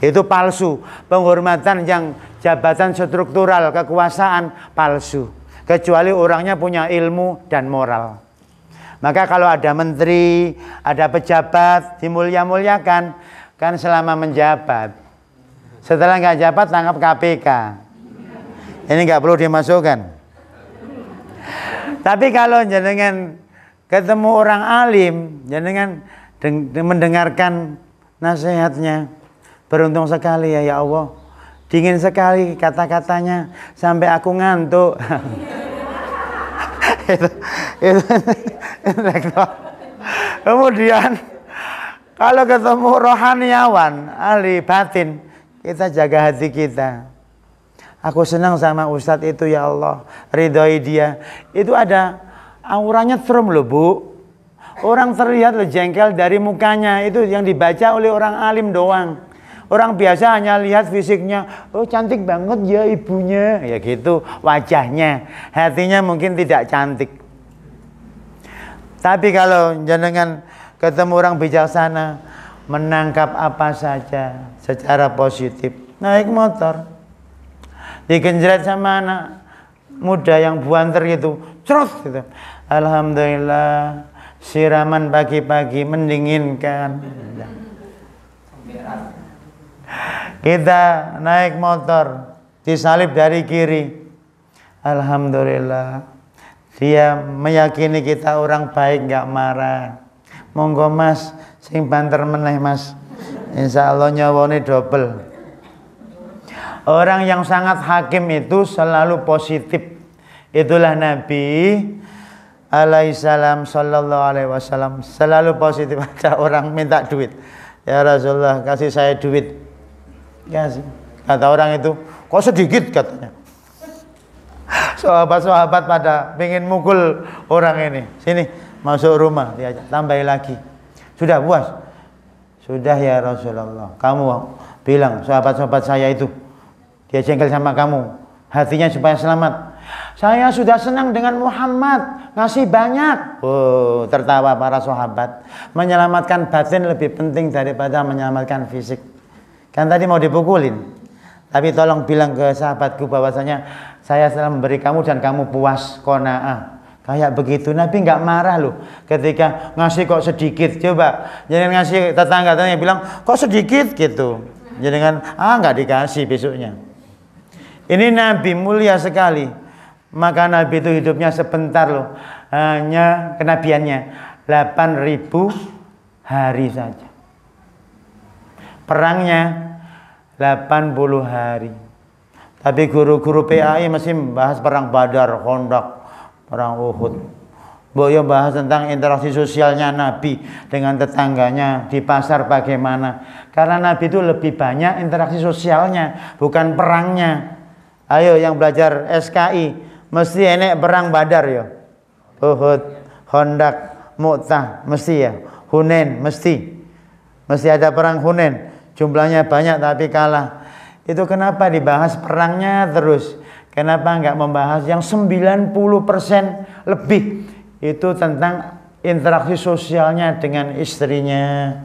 Itu palsu. Penghormatan yang jabatan struktural kekuasaan palsu. Kecuali orangnya punya ilmu dan moral. Maka kalau ada menteri, ada pejabat, dimulia-muliakan, kan selama menjabat. Setelah nggak jabat, tangkap KPK. Ini nggak perlu dimasukkan. Tapi kalau jenengan ketemu orang alim, jenengan mendengarkan nasihatnya, beruntung sekali ya Allah. Dingin sekali kata-katanya sampai aku ngantuk. itu Kemudian kalau ketemu rohaniawan, ahli batin, kita jaga hati kita. Aku senang sama Ustadz itu ya Allah, ridhoi dia. Itu ada auranya serem loh Bu. Orang terlihat loh jengkel dari mukanya, itu yang dibaca oleh orang alim doang. Orang biasa hanya lihat fisiknya, oh cantik banget ya ibunya, ya gitu wajahnya. Hatinya mungkin tidak cantik. Tapi kalau jenengan ketemu orang bijaksana, menangkap apa saja secara positif. Naik motor, digenjret sama anak muda yang buanter gitu, cerut gitu. Alhamdulillah, siraman pagi-pagi mendinginkan. Kita naik motor, disalib dari kiri. Alhamdulillah, dia meyakini kita orang baik, nggak marah. Monggo mas, sing banter meneh mas, insya Allah nyawone double. Orang yang sangat hakim itu selalu positif. Itulah Nabi alaihissalam sallallahu alaihi wasallam, selalu positif. Ada orang minta duit, ya Rasulullah kasih saya duit. Kasih. Kata orang itu, kok sedikit katanya. Sahabat-sahabat pada pengen mukul orang ini. Sini masuk rumah, diajak tambahin lagi. Sudah puas? Sudah ya Rasulullah. Kamu bilang sahabat-sahabat saya itu, dia jengkel sama kamu, hatinya supaya selamat. Saya sudah senang dengan Muhammad, ngasih banyak. Oh, tertawa para sahabat. Menyelamatkan batin lebih penting daripada menyelamatkan fisik. Kan tadi mau dipukulin. Tapi tolong bilang ke sahabatku bahwasanya saya telah memberi kamu dan kamu puas, qanaah. Kayak begitu. Nabi nggak marah loh ketika ngasih kok sedikit. Coba jangan ngasih tetangga-tetangga bilang kok sedikit gitu. Jangan nggak dikasih besoknya. Ini Nabi mulia sekali. Maka Nabi itu hidupnya sebentar loh. Hanya kenabiannya 8.000 hari saja. Perangnya 80 hari. Tapi guru-guru PAI masih bahas perang Badar, Khandaq, perang Uhud. Boyo bahas tentang interaksi sosialnya Nabi dengan tetangganya di pasar bagaimana. Karena Nabi itu lebih banyak interaksi sosialnya, bukan perangnya. Ayo yang belajar SKI, mesti enek perang Badar ya. Uhud, Khandaq, Mu'tah, mesti ya. Hunain, mesti ada perang Hunain. Jumlahnya banyak tapi kalah. Itu kenapa dibahas perangnya terus? Kenapa enggak membahas yang 90% lebih? Itu tentang interaksi sosialnya dengan istrinya,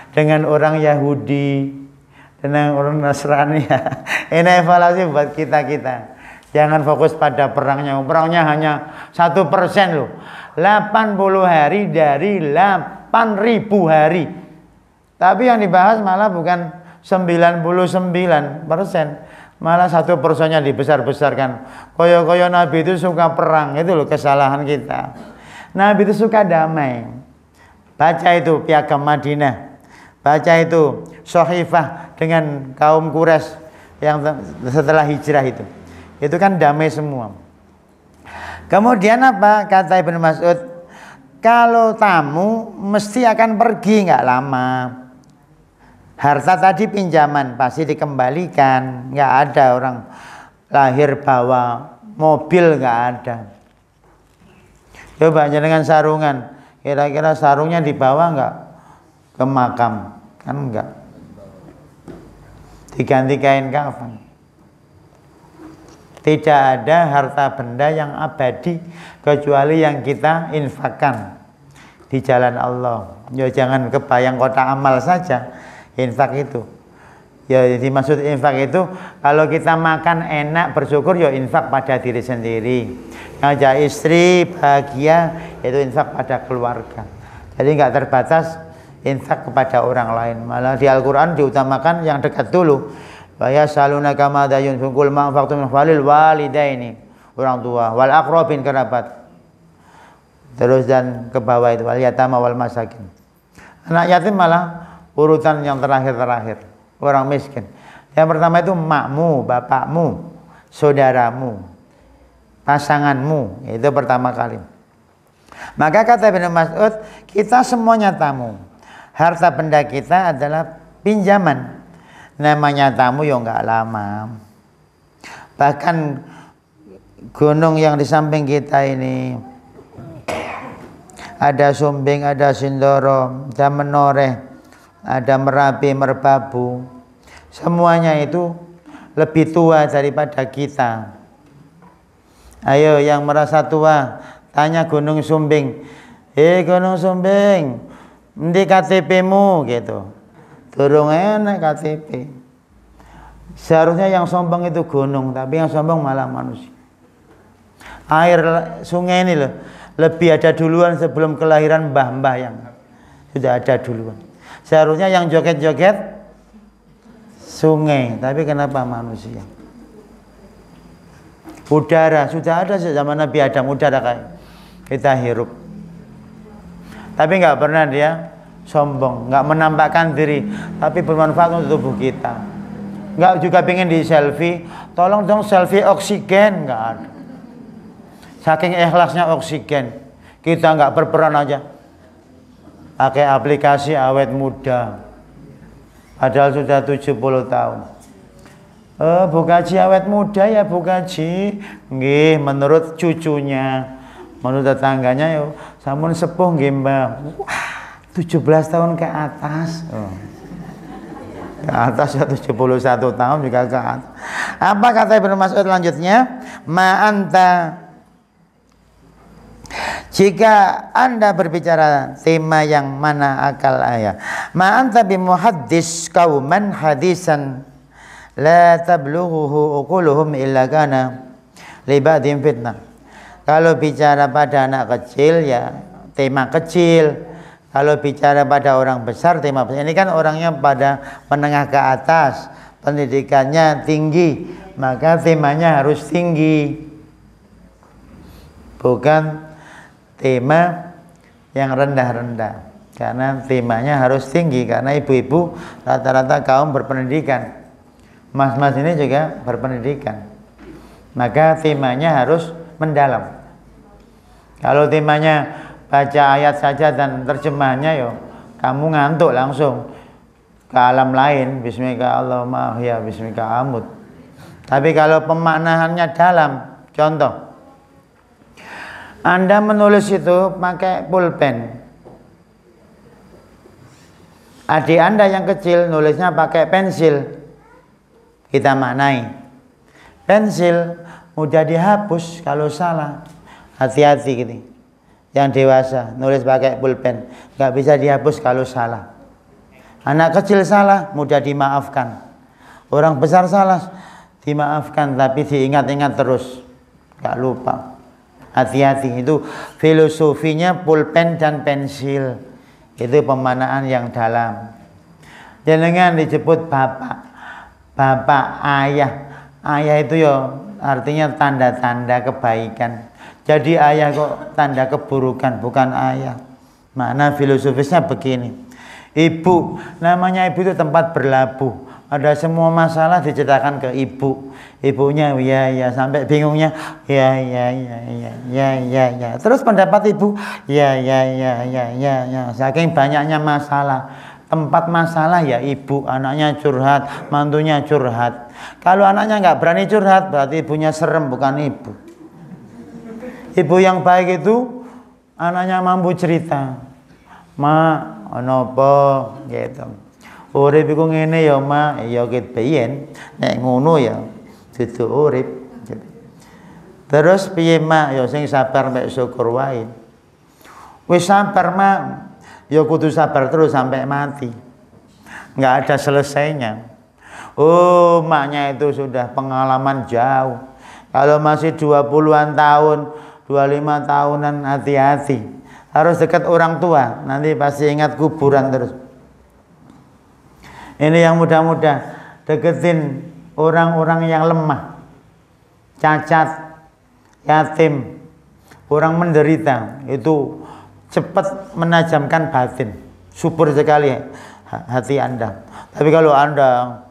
dengan orang Yahudi, dengan orang Nasrani. Ini evaluasi buat kita-kita. Jangan fokus pada perangnya. Perangnya hanya 1% loh. 80 hari dari 8.000 hari. Tapi yang dibahas malah bukan 99%, malah 1%-nya dibesar-besarkan. Koyo-koyo Nabi itu suka perang, itu loh kesalahan kita. Nabi itu suka damai. Baca itu Piagam Madinah, baca itu Sohifah dengan kaum Quraisy yang setelah hijrah itu kan damai semua. Kemudian apa kata Ibnu Mas'ud? Kalau tamu mesti akan pergi nggak lama. Harta tadi pinjaman pasti dikembalikan, nggak ada orang lahir bawa mobil, nggak ada. Coba dengan sarungan, kira-kira sarungnya dibawa nggak ke makam? Kan enggak. Diganti kain kafan. Tidak ada harta benda yang abadi kecuali yang kita infakkan di jalan Allah. Ya jangan kebayang kotak amal saja. Infak itu ya, dimaksud infak itu kalau kita makan enak bersyukur ya infak pada diri sendiri, ngajak istri bahagia itu infak pada keluarga. Jadi nggak terbatas infak kepada orang lain, malah di Al-Quran diutamakan yang dekat dulu. Wa yasalunaka madza yunfiqul ma anfaqtum min falil walidaini, orang tua, wal aqrabin kerabat. Terus dan ke bawah itu wal yatama wal masakin. Anak yatim malah urutan yang terakhir-terakhir, orang miskin. Yang pertama itu makmu, bapakmu, saudaramu, pasanganmu, itu pertama kali. Maka kata Ibnu Mas'ud, kita semuanya tamu. Harta benda kita adalah pinjaman. Namanya tamu ya enggak lama. Bahkan gunung yang di samping kita ini, ada Sumbing, ada Sindoro, ada Menoreh, ada Merapi, Merbabu. Semuanya itu lebih tua daripada kita. Ayo yang merasa tua, tanya Gunung Sumbing. Gunung Sumbing, endi KTP-mu gitu. Durung enak KTP. Seharusnya yang sombong itu gunung, tapi yang sombong malah manusia. Air sungai ini loh, lebih ada duluan sebelum kelahiran mbah-mbah yang sudah ada duluan. Seharusnya yang joget-joget sungai, tapi kenapa manusia? Udara sudah ada sejak zaman Nabi Adam, udara kayak kita hirup. Tapi nggak pernah dia sombong, nggak menampakkan diri, tapi bermanfaat untuk tubuh kita. Nggak juga pengen di selfie, tolong dong selfie oksigen, nggak ada. Saking ikhlasnya oksigen, kita nggak berperan aja, pakai aplikasi awet muda, padahal sudah 70 tahun. Bu Kaji awet muda ya Bu Kaji, nggih menurut cucunya, menurut tetangganya yo, sampun sepuh nggih Mbak. 17 tahun ke atas. Ke atas ya 71 tahun juga ke atas. Apa kata Ibnu Mas'ud selanjutnya? Ma anta, jika Anda berbicara tema yang mana akal ayat. Ma anta bimuhaddis qauman hadisan la tablughuhu uquluhum illa kana li ba'din fitnah. Kalau bicara pada anak kecil ya tema kecil. Kalau bicara pada orang besar tema besar. Ini kan orangnya pada menengah ke atas, pendidikannya tinggi, maka temanya harus tinggi. Bukan tema yang rendah-rendah. Karena temanya harus tinggi, karena ibu-ibu rata-rata kaum berpendidikan. Mas-mas ini juga berpendidikan. Maka temanya harus mendalam. Kalau temanya baca ayat saja dan terjemahnya yo, kamu ngantuk langsung ke alam lain. Bismika Allahumma ahya, bismika amut. Tapi kalau pemaknaannya dalam, contoh, Anda menulis itu pakai pulpen. Adik Anda yang kecil nulisnya pakai pensil. Kita maknai. Pensil mudah dihapus kalau salah. Hati-hati gitu. Yang dewasa nulis pakai pulpen, nggak bisa dihapus kalau salah. Anak kecil salah mudah dimaafkan. Orang besar salah dimaafkan, tapi diingat-ingat terus, nggak lupa. Hati-hati, itu filosofinya pulpen dan pensil. Itu pemaknaan yang dalam. Jangan disebut bapak, bapak, ayah. Ayah itu ya artinya tanda-tanda kebaikan. Jadi ayah kok tanda keburukan, bukan ayah. Makna filosofisnya begini. Ibu, namanya ibu itu tempat berlabuh. Ada semua masalah diceritakan ke ibu. Ibunya ya sampai bingungnya ya. Terus pendapat ibu ya. Saking banyaknya masalah, tempat masalah ya ibu, anaknya curhat, mantunya curhat. Kalau anaknya nggak berani curhat, berarti ibunya serem, bukan ibu. Ibu yang baik itu anaknya mampu cerita. Ma, ono apa gitu. Urip iku ngene ya, Ma, ya ket biyen nek ngono ya dudu urip. Terus piye, Ma? Ya sing sabar mek syukur wae. Wis sabar, Ma, ya kudu sabar terus sampai mati. Enggak ada selesainya. Oh, maknya itu sudah pengalaman jauh. Kalau masih 20-an tahun, 25 tahunan, hati-hati. Harus dekat orang tua, nanti pasti ingat kuburan terus. Ini yang muda-muda, deketin orang-orang yang lemah, cacat, yatim, orang menderita itu cepat menajamkan batin. Subur sekali hati Anda. Tapi kalau Anda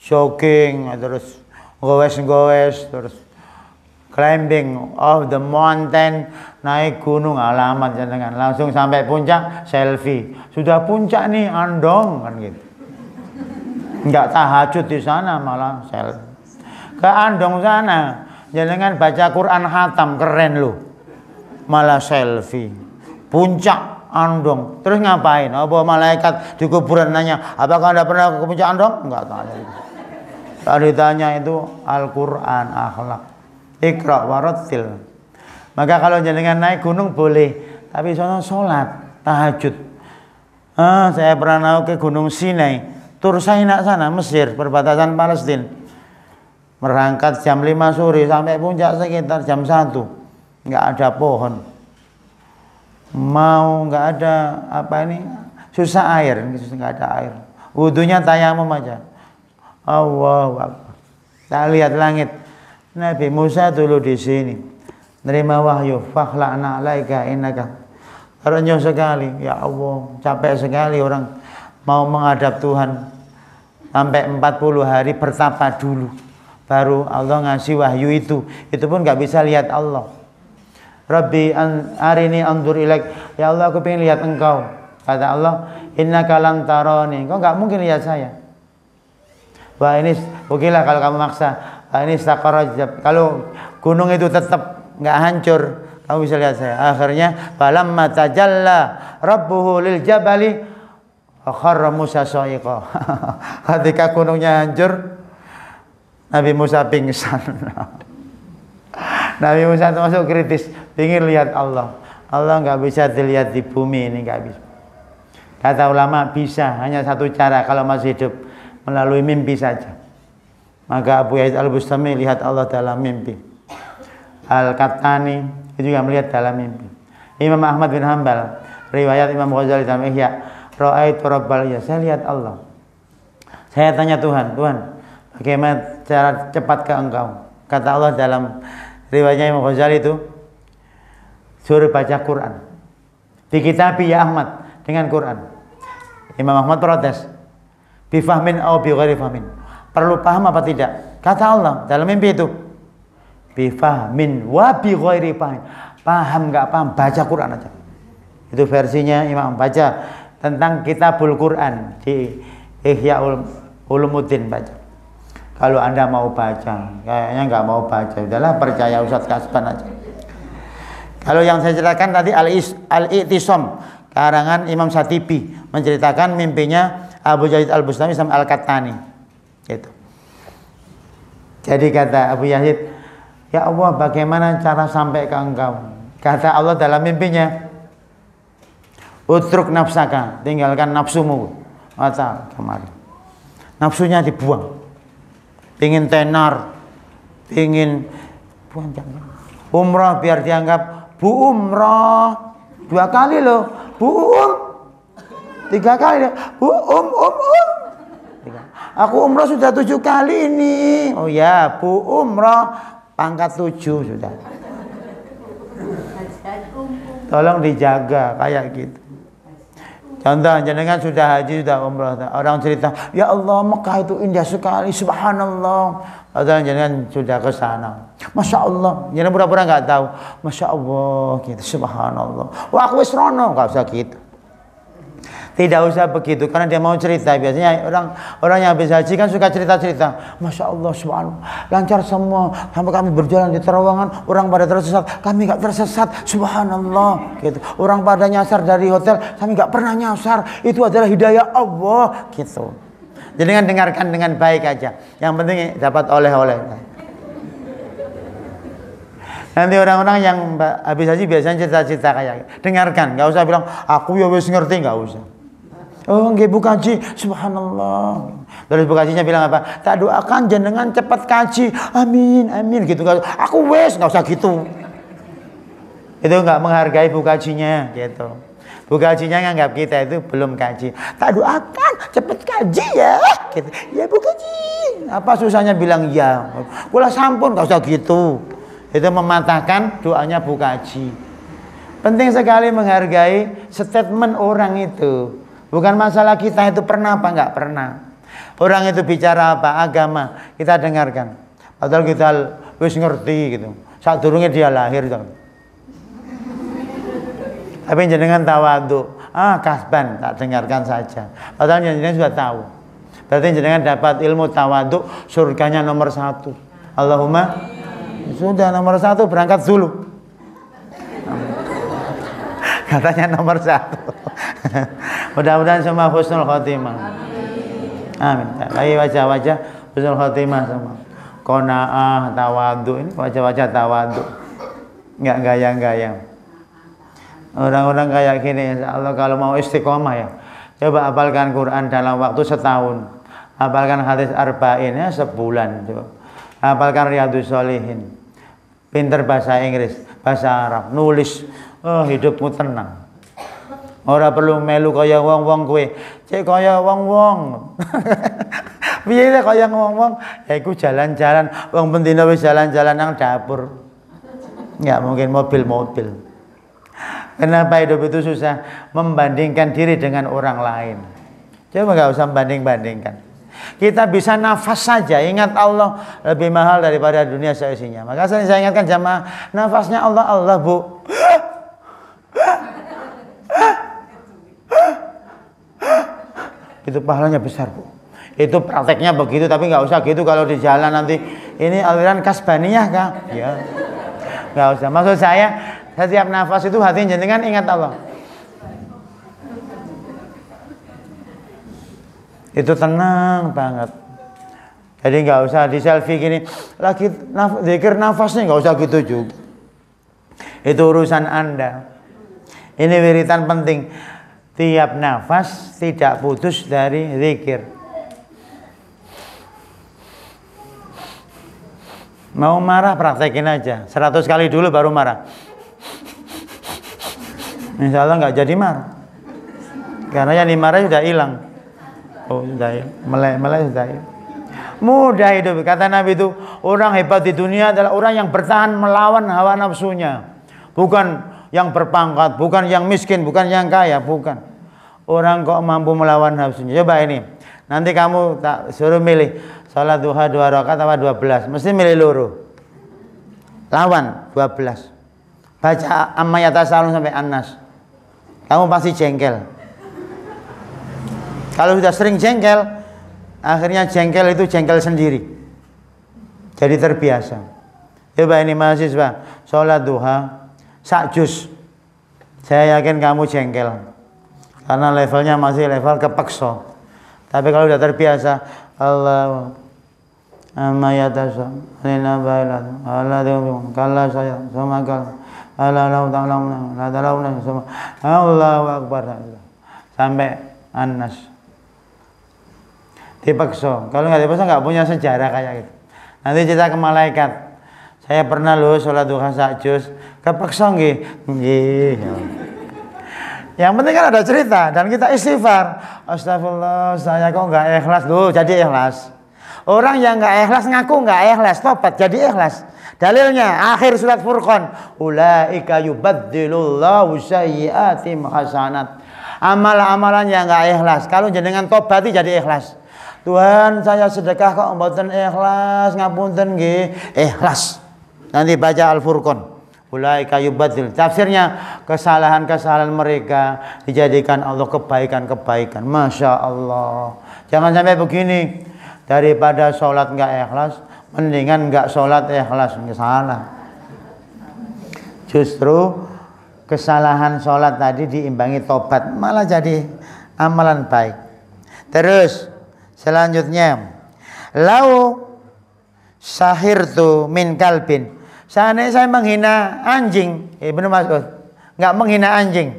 jogging terus goes-goes terus climbing of the mountain, naik gunung, alamat jenengan langsung sampai puncak selfie. Sudah puncak nih andong kan gitu. Enggak tahajud di sana malah selfie. Ke andong sana jenengan baca Quran khatam keren loh. Malah selfie. Puncak andong. Terus ngapain? Apa malaikat di kuburan nanya, "Apakah Anda pernah ke puncak andong?" Enggak tanya. Kalau ditanya itu Al-Quran, akhlak. Iqra warattil. Maka kalau jenengan naik gunung boleh, tapi sono sholat tahajud. Saya pernah naik ke Gunung Sinai, Tur Saina sana, Mesir, perbatasan Palestina. Berangkat jam 5 sore sampai puncak sekitar jam 1. Nggak ada pohon. Mau nggak ada apa ini? Susah air, nggak ada air. Wudunya tayamum aja. Allahu Akbar. Tak lihat langit. Nabi Musa dulu di sini nerima wahyu, fakhla'na alaika innaka renyuh sekali. Ya Allah, capek sekali orang mau menghadap Tuhan sampai 40 hari bertapa dulu baru Allah ngasih wahyu itu pun nggak bisa lihat Allah. Rabbi arini anzur ilaik, ya Allah aku pengen lihat engkau. Kata Allah, innaka lan tarani, engkau nggak mungkin lihat saya. Wah ini okelah kalau kamu maksa. Ini sakarajab. Kalau gunung itu tetap nggak hancur, kamu bisa lihat saya. Akhirnya falamma tajalla rabbuhu lil jabali kharra Musa sa'iqa. Ketika gunungnya hancur, Nabi Musa pingsan. Nabi Musa itu masuk kritis, ingin lihat Allah. Allah nggak bisa dilihat di bumi ini, nggak bisa. Kata ulama bisa, hanya satu cara kalau masih hidup, melalui mimpi saja. Maka Abu Yazid Al-Bustami lihat Allah dalam mimpi. Al-Qattani itu juga melihat dalam mimpi. Imam Ahmad bin Hanbal, riwayat Imam Ghazali dalam Ihya, ra'aitu rabbal ya, saya lihat Allah. Saya tanya Tuhan, bagaimana cara cepat ke engkau? Kata Allah dalam riwayatnya Imam Ghazali itu, suruh baca Quran. Di kitabi ya Ahmad, dengan Quran. Imam Ahmad protes. Bifahmin au bi ghairi fahmin. Perlu paham apa tidak? Kata Allah dalam mimpi itu, bifahmin wa bi ghairi fahmin. Paham nggak paham, baca Quran aja. Itu versinya Imam, baca tentang Kitabul Quran di Ihya Ulumuddin, baca. Kalau Anda mau baca, kayaknya nggak mau baca, udahlah percaya Ustaz Kasban aja. Kalau yang saya ceritakan tadi Al-I'tisam karangan Imam Satibi, menceritakan mimpinya Abu Yazid Al-Bustami sama Al-Qattani. Gitu. Jadi kata Abu Yazid, ya Allah bagaimana cara sampai ke engkau? Kata Allah dalam mimpinya, utruk nafsaka, tinggalkan nafsumu. Mata kemarin nafsunya dibuang, pingin tenar, pingin buang umrah biar dianggap bu umrah 2 kali loh, bu 3 kali loh, bu aku umrah sudah 7 kali ini. Oh ya, bu umrah pangkat 7 sudah. Tolong dijaga kayak gitu. Contoh, jenengan sudah haji, sudah umrah. Orang cerita, ya Allah Mekah itu indah sekali, subhanallah. Atau jenengan sudah ke sana. Masya Allah, jangan pura-pura nggak tahu. Masya Allah, gitu, subhanallah. Wah aku wis rono, nggak usah gitu. Tidak usah begitu, karena dia mau cerita. Biasanya orang yang habis haji kan suka cerita-cerita. Masya Allah, subhanallah, lancar semua. Sampai kami berjalan di terowongan, orang pada tersesat, kami nggak tersesat, subhanallah. Gitu. Orang pada nyasar dari hotel, kami nggak pernah nyasar. Itu adalah hidayah Allah. Gitu. Jadi kan dengarkan dengan baik aja. Yang penting dapat oleh-oleh. Nanti orang-orang yang habis haji biasanya cerita-cerita kayak gitu. Dengarkan, nggak usah bilang aku ya wis ngerti, nggak usah. Oh nggih Bu Kaji, subhanallah. Terus Bu Kajinya bilang apa? Tak doakan jenengan cepat kaji. Amin, amin gitu. Aku wes, nggak usah gitu. Itu nggak menghargai Bu Kajinya gitu. Bu Kajinya nganggap kita itu belum kaji. Tak doakan cepat kaji ya. Gitu. Ya Bu Kaji. Apa susahnya bilang ya? Kula sampun, nggak usah gitu. Itu mematahkan doanya Bu Kaji. Penting sekali menghargai statement orang itu. Bukan masalah kita itu pernah apa enggak pernah. Orang itu bicara apa agama, kita dengarkan. Padahal kita wis ngerti gitu. Saat durungnya dia lahir gitu. Tapi jenengan tawadhu, kasban, tak dengarkan saja. Padahal jenengan sudah tahu. Berarti jenengan dapat ilmu tawadhu, surganya nomor 1. Allahumma, sudah nomor 1 berangkat dulu. Katanya nomor 1. Mudah-mudahan semua husnul khotimah. Amin. Lagi wajah-wajah husnul khotimah semua. Qanaah, tawadhu, ini wajah-wajah tawadhu. Enggak gayang-gayang. Orang-orang kayak gini, insya Allah kalau mau istiqomah ya, coba hafalkan Quran dalam waktu setahun, hafalkan hadis arba'in ya sebulan, coba. Hafalkan Riyadhus Shalihin, pinter bahasa Inggris, bahasa Arab, nulis, hidupmu tenang. Ora perlu melu kaya wong-wong kowe, cek kaya wong-wong. Piye kaya wong-wong? Ya iku jalan-jalan, wong pendina wis jalan-jalan nang dapur. Enggak mungkin mobil-mobil. Kenapa hidup itu susah? Membandingkan diri dengan orang lain. Coba nggak usah banding-bandingkan. Kita bisa nafas saja. Ingat Allah lebih mahal daripada dunia seisinya. Maka saya ingatkan jamaah, nafasnya Allah, Allah bu. Itu pahalanya besar bu. Itu prakteknya begitu, tapi nggak usah gitu kalau di jalan nanti. Ini aliran kasbaniyah kah? Ya, nggak usah. Maksud saya, setiap nafas itu hati jenengan ingat Allah. Itu tenang banget. Jadi nggak usah di selfie gini. Lagi zikir nafasnya nggak usah gitu juga. Itu urusan Anda. Ini wiritan penting. Tiap nafas tidak putus dari zikir. Mau marah praktekin aja. 100 kali dulu baru marah. Insya Allah nggak jadi marah, karena yang dimarahi sudah hilang. Oh sudah hilang, melek sudah hilang. Mudah hidup, kata Nabi itu orang hebat di dunia adalah orang yang bertahan melawan hawa nafsunya, bukan yang berpangkat, bukan yang miskin, bukan yang kaya, bukan. Orang kok mampu melawan nafsunya. Coba ini, nanti kamu tak suruh milih salat duha 2 rakaat apa 12, mesti milih loro. Lawan 12. Baca amma yatasaalun sampai An-Nas. Kamu pasti jengkel. Kalau sudah sering jengkel, akhirnya jengkel itu jengkel sendiri. Jadi terbiasa. Coba ini mahasiswa, sholat duha, sak juz. Saya yakin kamu jengkel. Karena levelnya masih level kepeksa. Tapi kalau sudah terbiasa, Allah amma yatasaalun kalla saya sama kalla Allahu Akbar sampai An-Nas. Dipaksa. Kalau nggak dipaksa nggak punya sejarah kayak gitu. Nanti cerita ke malaikat. Saya pernah loh sholat duha sak juz, kepaksa nggih. Nggih. Yang penting kan ada cerita dan kita istighfar. Astagfirullah, saya kok nggak ikhlas loh, jadi ikhlas. Orang yang nggak ikhlas ngaku nggak ikhlas, tobat jadi ikhlas. Dalilnya akhir surat Furqan, ulaika yubaddilullahu sayyi'atihim hasanat. Amalan-amalan yang enggak ikhlas, kalau jenengan tobati jadi ikhlas. Tuhan, saya sedekah kok mboten ikhlas, ngapunten nggih. Ikhlas. Nanti baca Al-Furqan. Ulaika yubaddil. Tafsirnya, kesalahan-kesalahan mereka dijadikan Allah kebaikan-kebaikan. Masya Allah. Jangan sampai begini. Daripada sholat enggak ikhlas, mendingan enggak sholat ikhlas. Salah. Justru kesalahan sholat tadi diimbangi tobat, malah jadi amalan baik. Terus selanjutnya, lau sahirtu min kalbin. Seandainya saya menghina anjing, Ibnu Mas'ud enggak menghina anjing.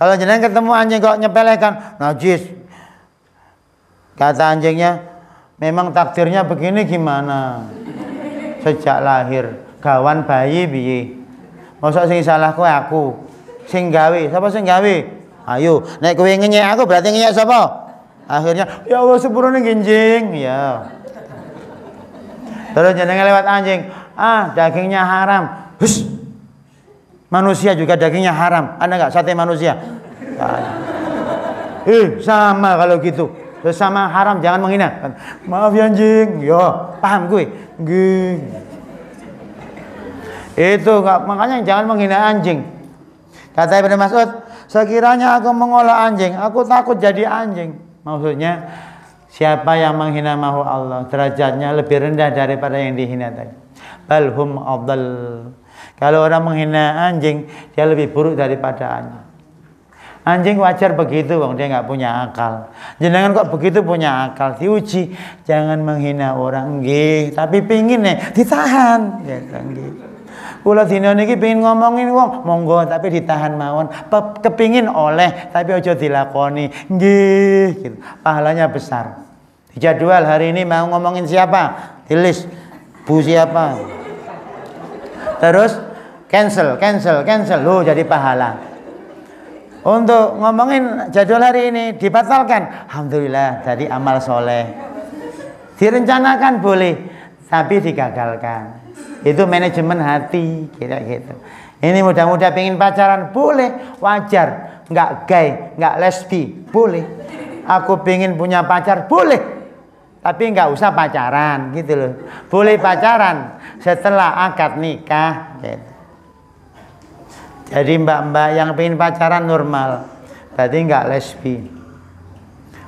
Kalau jenengan ketemu anjing kok nyepelekan, najis. Kata anjingnya, memang takdirnya begini gimana? Sejak lahir gawan bayi piye? Mosok sing salah kowe aku. Sing gawe, sapa sing gawe? Ayo, nek kowe ngenyek aku berarti ngenyek sapa? Akhirnya, ya Allah sepurane ginjing, ya. Terus jenenge lewat anjing, dagingnya haram. Hus. Manusia juga dagingnya haram. Ada nggak sate manusia? Sama kalau gitu. Sesama haram jangan menghina. Maaf ya anjing. Yo, paham gue. Itu makanya jangan menghina anjing. Kata Ibnu Mas'ud, sekiranya aku mengolah anjing, aku takut jadi anjing. Maksudnya siapa yang menghina makhluk Allah derajatnya lebih rendah daripada yang dihina tadi. Balhum afdal. Kalau orang menghina anjing, dia lebih buruk daripada anjing. Anjing wajar begitu, bang, dia nggak punya akal. Jenengan kok begitu punya akal, diuji. Jangan menghina orang, nggih. Tapi pingin nih, ditahan. Ya, nggih. Kula dina niki pengin ngomongin wong, monggo tapi ditahan mawon. Kepingin oleh tapi aja dilakoni. Nggih, gitu. Pahalanya besar. Jadwal hari ini mau ngomongin siapa? Tulis Bu siapa? Terus cancel. Loh, jadi pahala. Untuk ngomongin jadwal hari ini dibatalkan. Alhamdulillah, jadi amal soleh. Direncanakan boleh, tapi digagalkan. Itu manajemen hati, kira gitu. Ini mudah-mudah pengen pacaran, boleh, wajar. Nggak gay, nggak lesbi, boleh. Aku pengen punya pacar, boleh. Tapi nggak usah pacaran, gitu loh. Boleh pacaran setelah akad nikah, gitu. Jadi mbak-mbak yang pengen pacaran normal, berarti nggak lesbi.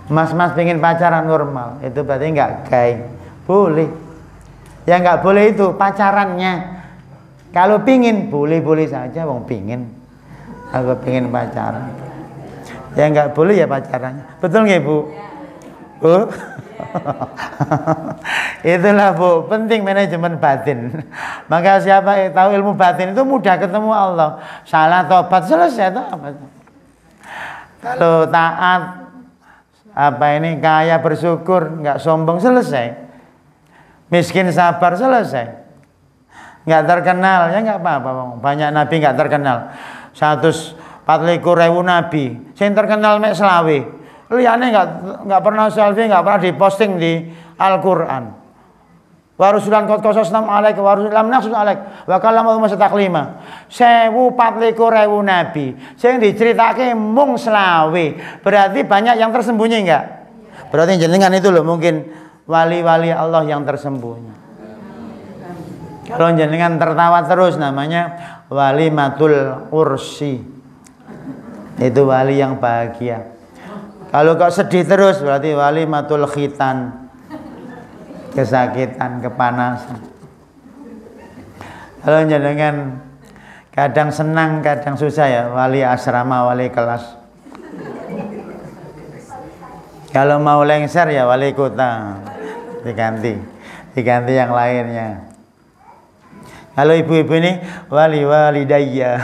Mas-mas pengen pacaran normal, itu berarti nggak gay, boleh. Yang nggak boleh itu pacarannya. Kalau pingin boleh-boleh saja, wong pingin. Aku pingin pacaran. Yang nggak boleh ya pacarannya. Betul nggak Bu? Bu? Itulah Bu, penting manajemen batin. Maka siapa yang tahu ilmu batin itu mudah ketemu Allah. Salah tobat selesai itu apa? Kalau taat kaya bersyukur, nggak sombong, selesai. Miskin sabar, selesai. Nggak terkenal ya nggak apa-apa. Banyak nabi nggak terkenal. 124.000 nabi. Yang terkenal mek selawe. Liyane nggak pernah selfie, nggak pernah diposting di Al-Qur'an. Wa rusulan qad qasasnam alaik wa rusulam naqsus alaik wa kallama Musa taklima. 124.000 nabi. Sing diceritake mung selawe. Berarti banyak yang tersembunyi enggak? Berarti jenengan itu loh mungkin wali-wali Allah yang tersembunyi. Kalau jenengan tertawa terus namanya walimatul ursi. Itu wali yang bahagia. Kalau kok sedih terus berarti walimatul khitan. Kesakitan, kepanasan. Kalau jenengan kadang senang, kadang susah ya, wali asrama, wali kelas. Kalau mau lengser ya wali kota. Diganti yang lainnya. Kalau ibu-ibu ini walidayya.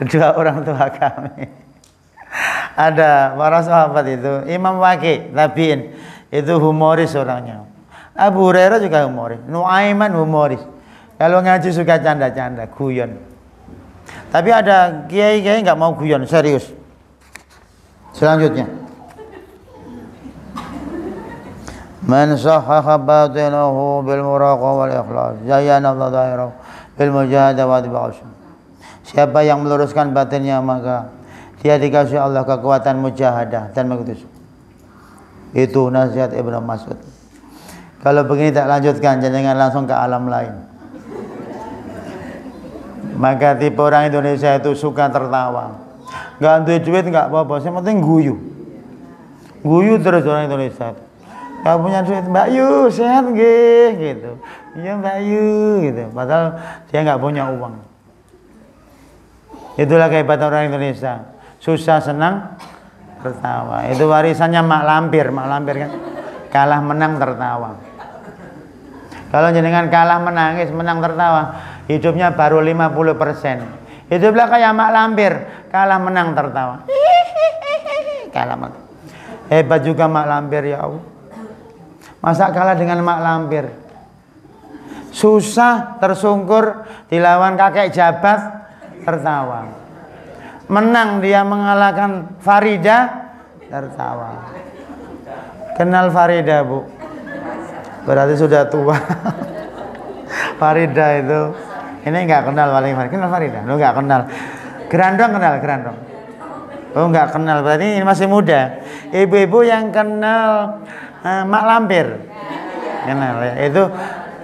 Dua orang tua kami. Ada para sahabat itu, Imam Waqi tabi'in, itu humoris orangnya. Abu Hurairah juga humoris, Nuaiman humoris. Kalau ngaji suka canda-canda, guyon. Tapi ada kiai-kiai nggak mau guyon, serius. Selanjutnya, man sahhaha batinahu bil muraqabah wal ikhlas, zayyana Allah dhahirahu bil mujahadah wa tibaush. Siapa yang meluruskan batinnya maka dia dikasih Allah kekuatan mujahadah dan mengikuti. Itu nasihat Ibnu Mas'ud. Kalau begini tak lanjutkan, jangan langsung ke alam lain. Maka tipe orang Indonesia itu suka tertawa. Nggak ada duit nggak apa-apa, yang penting guyu. Guyu terus orang Indonesia. Gak punya duit, Mbak Yu sehat nggih gitu. Iya Mbak Yu gitu. Padahal dia nggak punya uang. Itulah kehebatan orang Indonesia. Susah senang tertawa. Itu warisannya mak lampir kan. Kalah menang tertawa. Kalau jenengan kalah menangis, menang tertawa, hidupnya baru 50%. Hiduplah kayak mak lampir, kalah menang tertawa. Kalah menang. Hebat juga mak lampir ya Allah. Masa kalah dengan mak lampir? Susah tersungkur dilawan kakek jabat tertawa. Menang dia mengalahkan Farida tertawa. Kenal Farida Bu? Berarti sudah tua. Farida itu ini nggak kenal paling Farida. Kenal Farida? Lo nggak kenal. Gerandong kenal Gerandong. Oh nggak kenal, berarti ini masih muda. Ibu-ibu yang kenal Mak Lampir kenal ya. Itu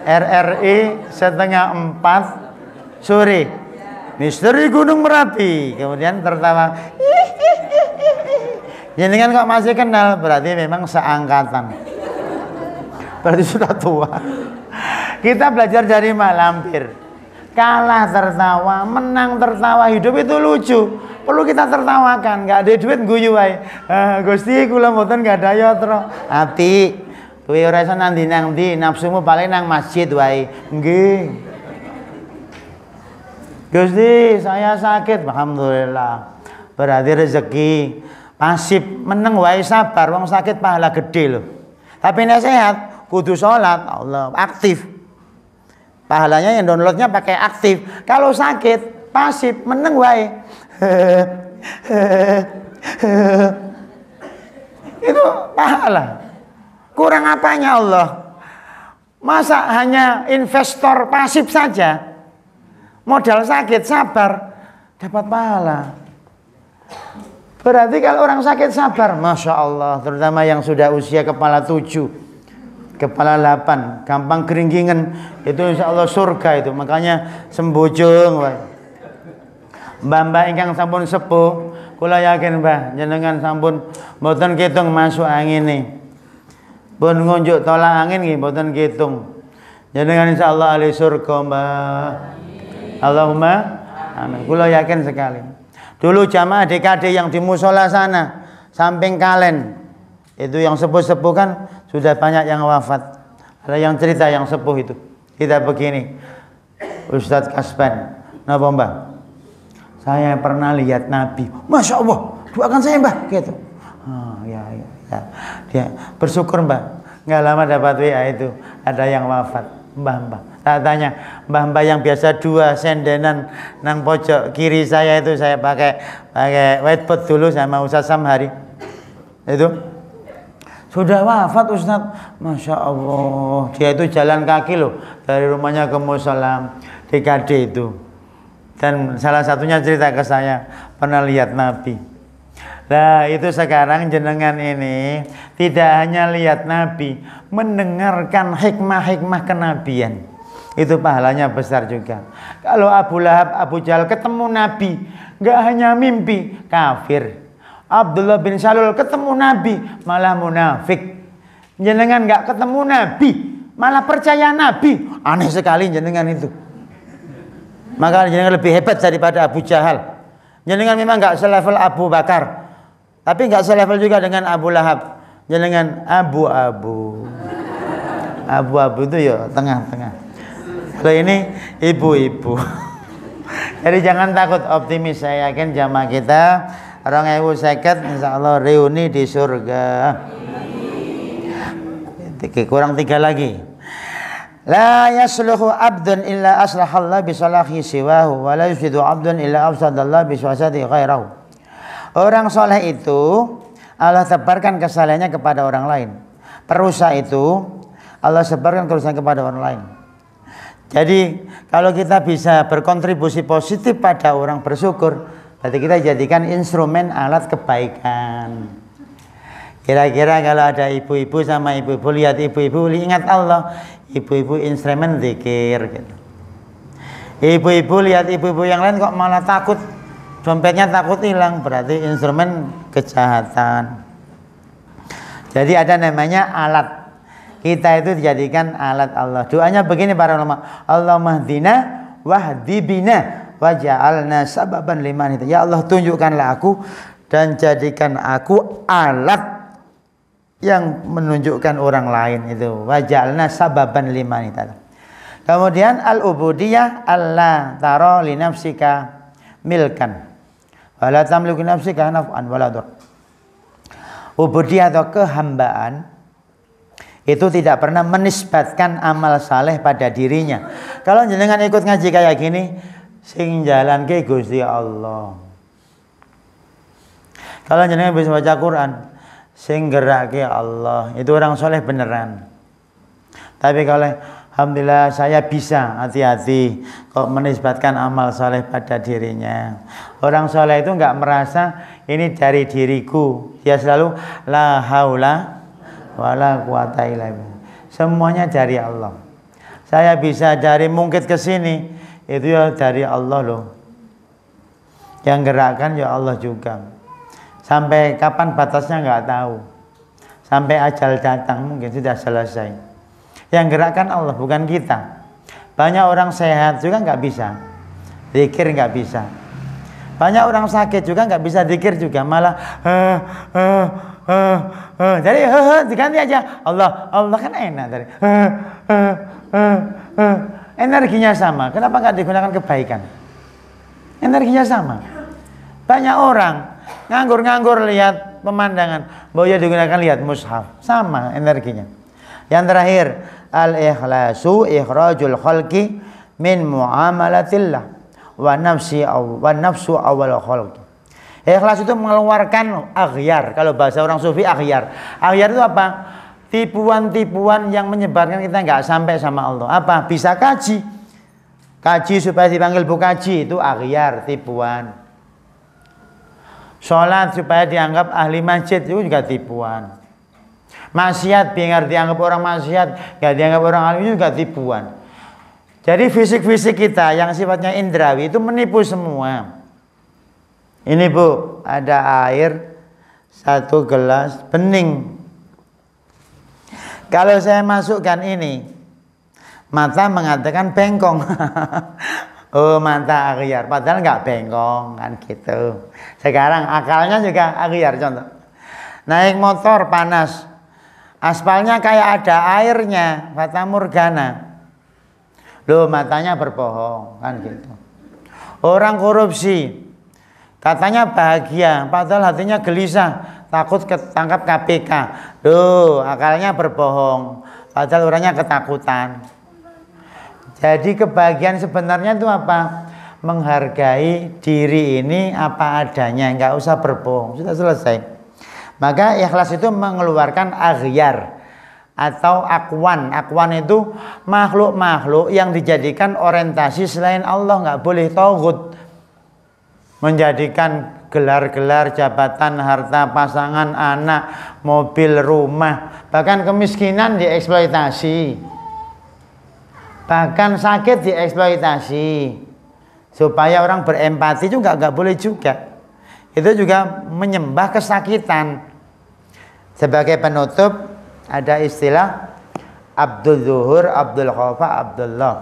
RRI 3:30 sore Misteri Gunung Merapi. Kemudian tertawa. Jadi kan kok masih kenal, berarti memang seangkatan. Berarti sudah tua. Kita belajar dari Mak Lampir. Kalah tertawa, menang tertawa, hidup itu lucu. Perlu kita tertawakan, nggak ada duit guyu wae. Gusti kula mboten nggak ada yatra. Ati, kowe ora iso nang ndi, nafsumu paling nang masjid wae. Nggih. Gusti, saya sakit, alhamdulillah. Berarti rezeki pasif meneng wae sabar, wong sakit pahala gede loh. Tapi nek sehat, kudu sholat, Allah aktif. Pahalanya yang downloadnya pakai aktif. Kalau sakit pasif meneng wae. Itu pahala. Kurang apanya Allah? Masa hanya investor pasif saja? Modal sakit sabar dapat pahala. Berarti kalau orang sakit sabar, Masya Allah, terutama yang sudah usia kepala 7, kepala 8, gampang keringgingan, itu insya Allah surga itu. Makanya sembujung wae. Mbah-mbah ingkang sampun sepuh, kula yakin Mbah jenengan sampun mboten kitung masuk angin nih. Pun ngunjuk tolak angin nggih mboten kitung. Jenengan insyaallah ahli surga Mbah. Allahumma amin. Kula yakin sekali. Dulu jamaah DKD yang di musola sana, samping Kalen, itu yang sepuh-sepuh kan sudah banyak yang wafat. Ada yang cerita yang sepuh itu. Kita begini, Ustadz Kasban, napa Mbah? Saya pernah lihat Nabi. Masya Allah, doakan saya Mbah, gitu. Ya. Dia bersyukur Mbah. Nggak lama dapat WA itu, ada yang wafat. Mbah. Tak tanya, mbah-mbah yang biasa dua sendenan nang pojok kiri saya itu saya pakai whiteboard dulu sama Ustaz Samhari. Itu sudah wafat Ustaz. Masya Allah, dia itu jalan kaki loh dari rumahnya ke musola DKD itu. Dan salah satunya cerita ke saya pernah lihat Nabi. Nah itu sekarang jenengan ini tidak hanya lihat Nabi, mendengarkan hikmah-hikmah kenabian. Itu pahalanya besar juga. Kalau Abu Lahab, Abu Jahal ketemu Nabi, nggak hanya mimpi, kafir. Abdullah bin Salul ketemu Nabi, malah munafik. Jenengan nggak ketemu Nabi, malah percaya Nabi. Aneh sekali jenengan itu. Maka jenengan lebih hebat daripada Abu Jahal. Jenengan memang nggak selevel Abu Bakar, tapi nggak selevel juga dengan Abu Lahab. Jenengan abu-abu itu ya tengah-tengah. Kalau ini ibu-ibu. Jadi jangan takut, optimis. Saya yakin jamaah kita 2050 insya Allah reuni di surga. Kurang 3 lagi. La yasluhu abdun illa aslahallah bisalahi siwahu wa la yufsidu abdun illa afsadallah biswasadi ghairahu. Orang soleh itu Allah sebarkan kesalahannya kepada orang lain. Perusak itu Allah sebarkan kerusakan kepada orang lain. Jadi kalau kita bisa berkontribusi positif pada orang bersyukur, berarti kita jadikan instrumen alat kebaikan. Kira-kira kalau ada ibu-ibu sama ibu-ibu, lihat ibu-ibu ingat Allah, ibu-ibu instrumen zikir gitu. Ibu-ibu lihat ibu-ibu yang lain kok malah takut, dompetnya takut hilang, berarti instrumen kejahatan. Jadi ada namanya alat. Kita itu dijadikan alat Allah. Doanya begini para ulama, Allahumma hdina wahdi bina waj'alna sababan liman itu. Ya Allah, tunjukkanlah aku dan jadikan aku alat yang menunjukkan orang lain itu. Waj'alna sababan liman itu. Kemudian al-ubudiyah Allah taro li nafsika milkan wala tamliku nafsika naf'an wala dur. Ubudiyah atau kehambaan itu tidak pernah menisbatkan amal saleh pada dirinya. Kalau jenengan ikut ngaji kayak gini, sing jalan ke Gusti Allah. Kalau jenengan bisa baca Quran, sing gerak ke Allah. Itu orang soleh beneran. Tapi kalau alhamdulillah saya bisa, hati-hati kok menisbatkan amal soleh pada dirinya. Orang soleh itu nggak merasa ini dari diriku. Dia selalu la haula wala quwata illa billah. Semuanya dari Allah. Saya bisa dari mungkit ke sini, itu ya dari Allah loh. Yang gerakkan ya Allah juga. Sampai kapan batasnya nggak tahu. Sampai ajal datang mungkin sudah selesai. Yang gerakkan Allah bukan kita. Banyak orang sehat juga nggak bisa, zikir nggak bisa. Banyak orang sakit juga nggak bisa zikir juga, malah jadi diganti aja Allah. Allah kan enak dari energinya sama. Kenapa nggak digunakan kebaikan? Energinya sama. Banyak orang nganggur-nganggur lihat pemandangan, boleh digunakan lihat mushaf, sama energinya. Yang terakhir, al-ikhlasu ikhrajul khalqi min muamalatillah wa nafsu awal khalqi. Ikhlas itu mengeluarkan aghyar. Kalau bahasa orang sufi aghyar. Aghyar itu apa? Tipuan-tipuan yang menyebabkan kita nggak sampai sama Allah. Apa? Bisa kaji. Kaji supaya dipanggil bu kaji, itu aghyar, tipuan. Sholat supaya dianggap ahli masjid, itu juga tipuan. Maksiat biar dianggap orang maksiat, nggak dianggap orang alim, juga tipuan. Jadi fisik-fisik kita yang sifatnya indrawi itu menipu semua. Ini Bu, ada air 1 gelas bening. Kalau saya masukkan ini, mata mengatakan bengkong. Oh, mata aghyar, padahal nggak bengkong kan gitu. Sekarang akalnya juga aghyar. Contoh, naik motor panas, aspalnya kayak ada airnya, fata morgana. Loh, matanya berbohong kan gitu. Orang korupsi, katanya bahagia, padahal hatinya gelisah, takut ketangkap KPK. Loh, akalnya berbohong, padahal orangnya ketakutan. Jadi kebahagiaan sebenarnya itu apa? Menghargai diri ini apa adanya, nggak usah berbohong, sudah selesai. Maka ikhlas itu mengeluarkan aghyar atau akwan. Akwan itu makhluk-makhluk yang dijadikan orientasi selain Allah, nggak boleh tauhid. Menjadikan gelar-gelar, jabatan, harta, pasangan, anak, mobil, rumah, bahkan kemiskinan dieksploitasi. Bahkan sakit dieksploitasi. Supaya orang berempati juga nggak boleh juga. Itu juga menyembah kesakitan. Sebagai penutup ada istilah Abdul Zuhur, Abdul Khofa, Abdullah.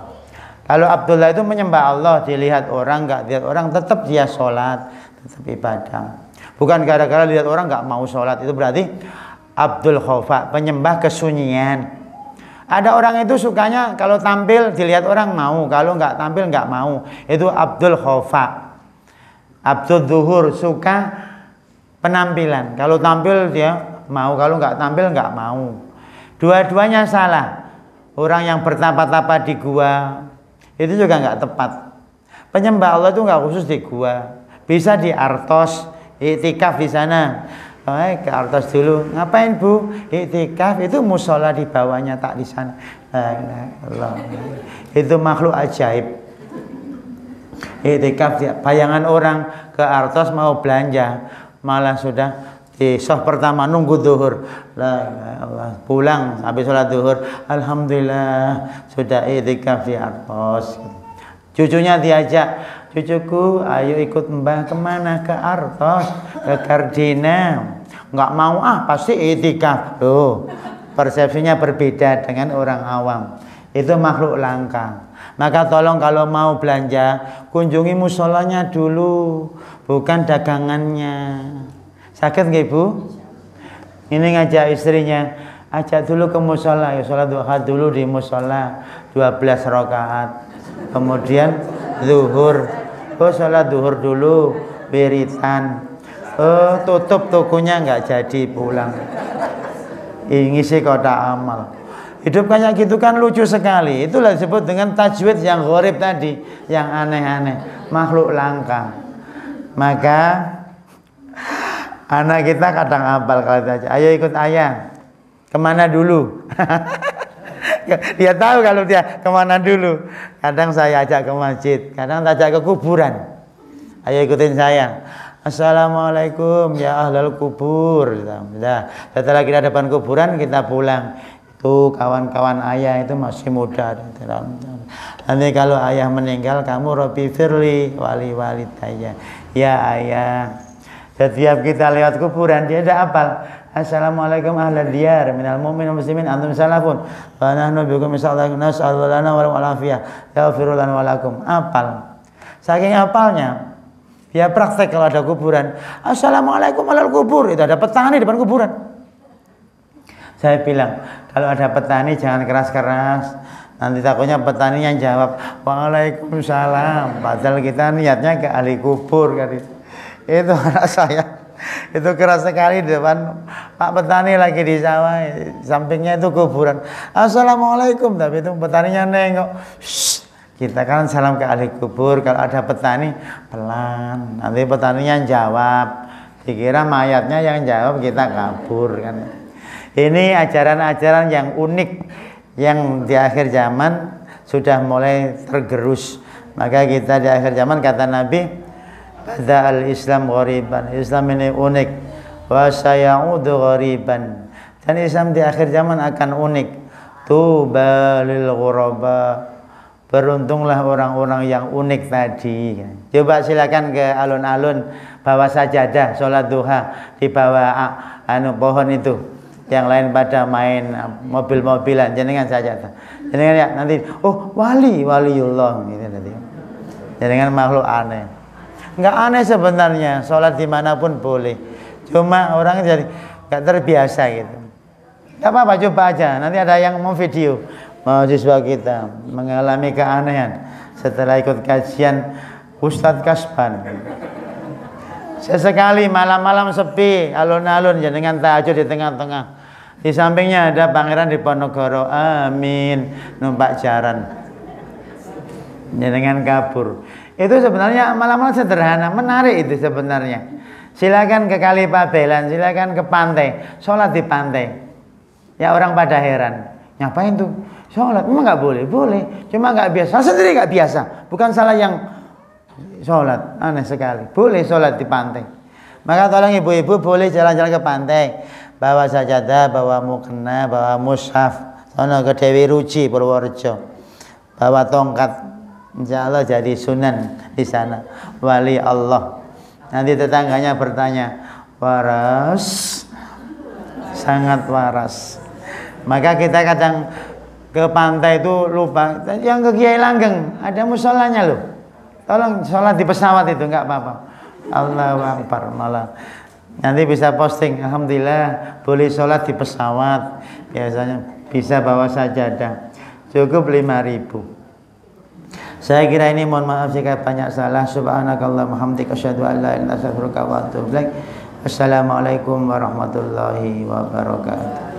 Kalau Abdullah itu menyembah Allah, dilihat orang nggak dilihat orang, tetap dia sholat, tetap ibadah. Bukan gara-gara lihat orang nggak mau sholat, itu berarti Abdul Khofa, penyembah kesunyian. Ada orang itu sukanya kalau tampil dilihat orang mau, kalau nggak tampil nggak mau. Itu Abdul Khofa. Abdul Zuhur suka penampilan. Kalau tampil dia mau, kalau nggak tampil nggak mau. Dua-duanya salah. Orang yang bertapa-tapa di gua itu juga nggak tepat. Penyembah Allah itu nggak khusus di gua, bisa di Artos, iktikaf di sana. Ke Artos dulu, ngapain Bu? Iktikaf, itu musola di bawahnya, tak di sana. Allah. Itu makhluk ajaib. Iktikaf, bayangan orang ke Artos mau belanja, malah sudah di soh pertama nunggu duhur. Allah. Pulang habis sholat duhur, alhamdulillah sudah iktikaf di Artos. Cucunya diajak, cucuku ayo ikut Mbah kemana? Ke Artos, ke Kardina. Nggak mau, pasti iktikaf. Loh, persepsinya berbeda dengan orang awam. Itu makhluk langka. Maka tolong kalau mau belanja, kunjungi musolanya dulu, bukan dagangannya. Sakit nggak Bu? Ini ngajak istrinya, ajak dulu ke musola, ya sholat duha dulu di musola 12 rakaat. Kemudian zuhur, sholat zuhur dulu, wiritan. Tutup tokonya nggak jadi pulang. Ngisi kotak amal. Hidup kayak gitu kan lucu sekali. Itulah disebut dengan tajwid yang gharib tadi, yang aneh-aneh, makhluk langka. Maka anak kita kadang hafal kalau saja, ayo ikut ayah. Kemana dulu? Dia tahu kalau dia kemana dulu. Kadang saya ajak ke masjid, kadang ajak ke kuburan. Ayo ikutin saya. Assalamualaikum ya ahlal kubur. Nah, setelah kita depan kuburan kita pulang. Itu kawan-kawan ayah itu masih muda. Nanti kalau ayah meninggal, kamu Rabbi firli wali walidayya. Ya ayah. Setiap kita lewat kuburan dia ada apal. Assalamualaikum ahlal diyar minal mu'minin muslimin antum salafun wa nahnu bikum insyaallah nas'alullah lana wa lakum al-afiyah yaghfirul lana wa lakum. Apal. Saking apalnya dia praktek kalau ada kuburan. Assalamualaikum ahlal kubur, itu ada petani depan kuburan. Saya bilang, kalau ada petani jangan keras-keras. Nanti takutnya petaninya jawab Waalaikumsalam, padahal kita niatnya ke ahli kubur kan. Itu anak saya itu keras sekali di depan Pak petani lagi di sawah, sampingnya itu kuburan. Assalamualaikum, tapi itu petaninya nengok. Shh, kita kan salam ke ahli kubur. Kalau ada petani pelan, nanti petaninya jawab, dikira mayatnya yang jawab, kita kabur kan. Ini ajaran-ajaran yang unik yang di akhir zaman sudah mulai tergerus. Maka kita di akhir zaman, kata Nabi, Bada al-Islam ghariban, Islam ini unik, wa sayaudu ghariban, dan Islam di akhir zaman akan unik. Tuba lil ghuraba, beruntunglah orang-orang yang unik tadi. Coba silakan ke alun-alun, bawa sajadah sholat duha di bawah pohon itu. Yang lain pada main mobil-mobilan, jenengan sajadah. Jenengan ya nanti, oh waliullah gitu nanti. Jenengan makhluk aneh. Enggak aneh sebenarnya, sholat dimanapun boleh. Cuma orang jadi enggak terbiasa gitu. Enggak apa-apa, coba aja. Nanti ada yang mau video mahasiswa kita mengalami keanehan setelah ikut kajian Ustadz Kasban. Sesekali malam-malam sepi, alun-alun jenengan tahajud di tengah-tengah. Di sampingnya ada Pangeran Diponegoro, amin, numpak jaran. Jenengan kabur. Itu sebenarnya malam-malam sederhana, menarik itu sebenarnya. Silakan ke Kali Pabelan, silakan ke pantai, sholat di pantai. Ya orang pada heran, ngapain tuh sholat? Emang nggak boleh? Boleh, cuma nggak biasa. Saya sendiri nggak biasa, bukan salah yang sholat, aneh sekali. Boleh sholat di pantai. Maka tolong ibu-ibu boleh jalan-jalan ke pantai, bawa sajadah, bawa mukena, bawa mushaf, sono ke Dewi Ruci Purworejo, bawa tongkat. Insya Allah jadi sunan di sana, wali Allah. Nanti tetangganya bertanya, waras, sangat waras. Maka kita kadang ke pantai itu lupa. Yang ke Kiai Langgeng ada musolanya loh. Tolong sholat di pesawat itu nggak apa-apa. Allahu Akbar malah. Nanti bisa posting, alhamdulillah boleh sholat di pesawat. Biasanya bisa bawa sajadah. Cukup 5.000. Saya kira ini, mohon maaf jika banyak salah. Subhanakallahumma hamdika asyhadu an la ilaha illa anta astaghfiruka wa atubu ilaik. Assalamualaikum warahmatullahi wabarakatuh.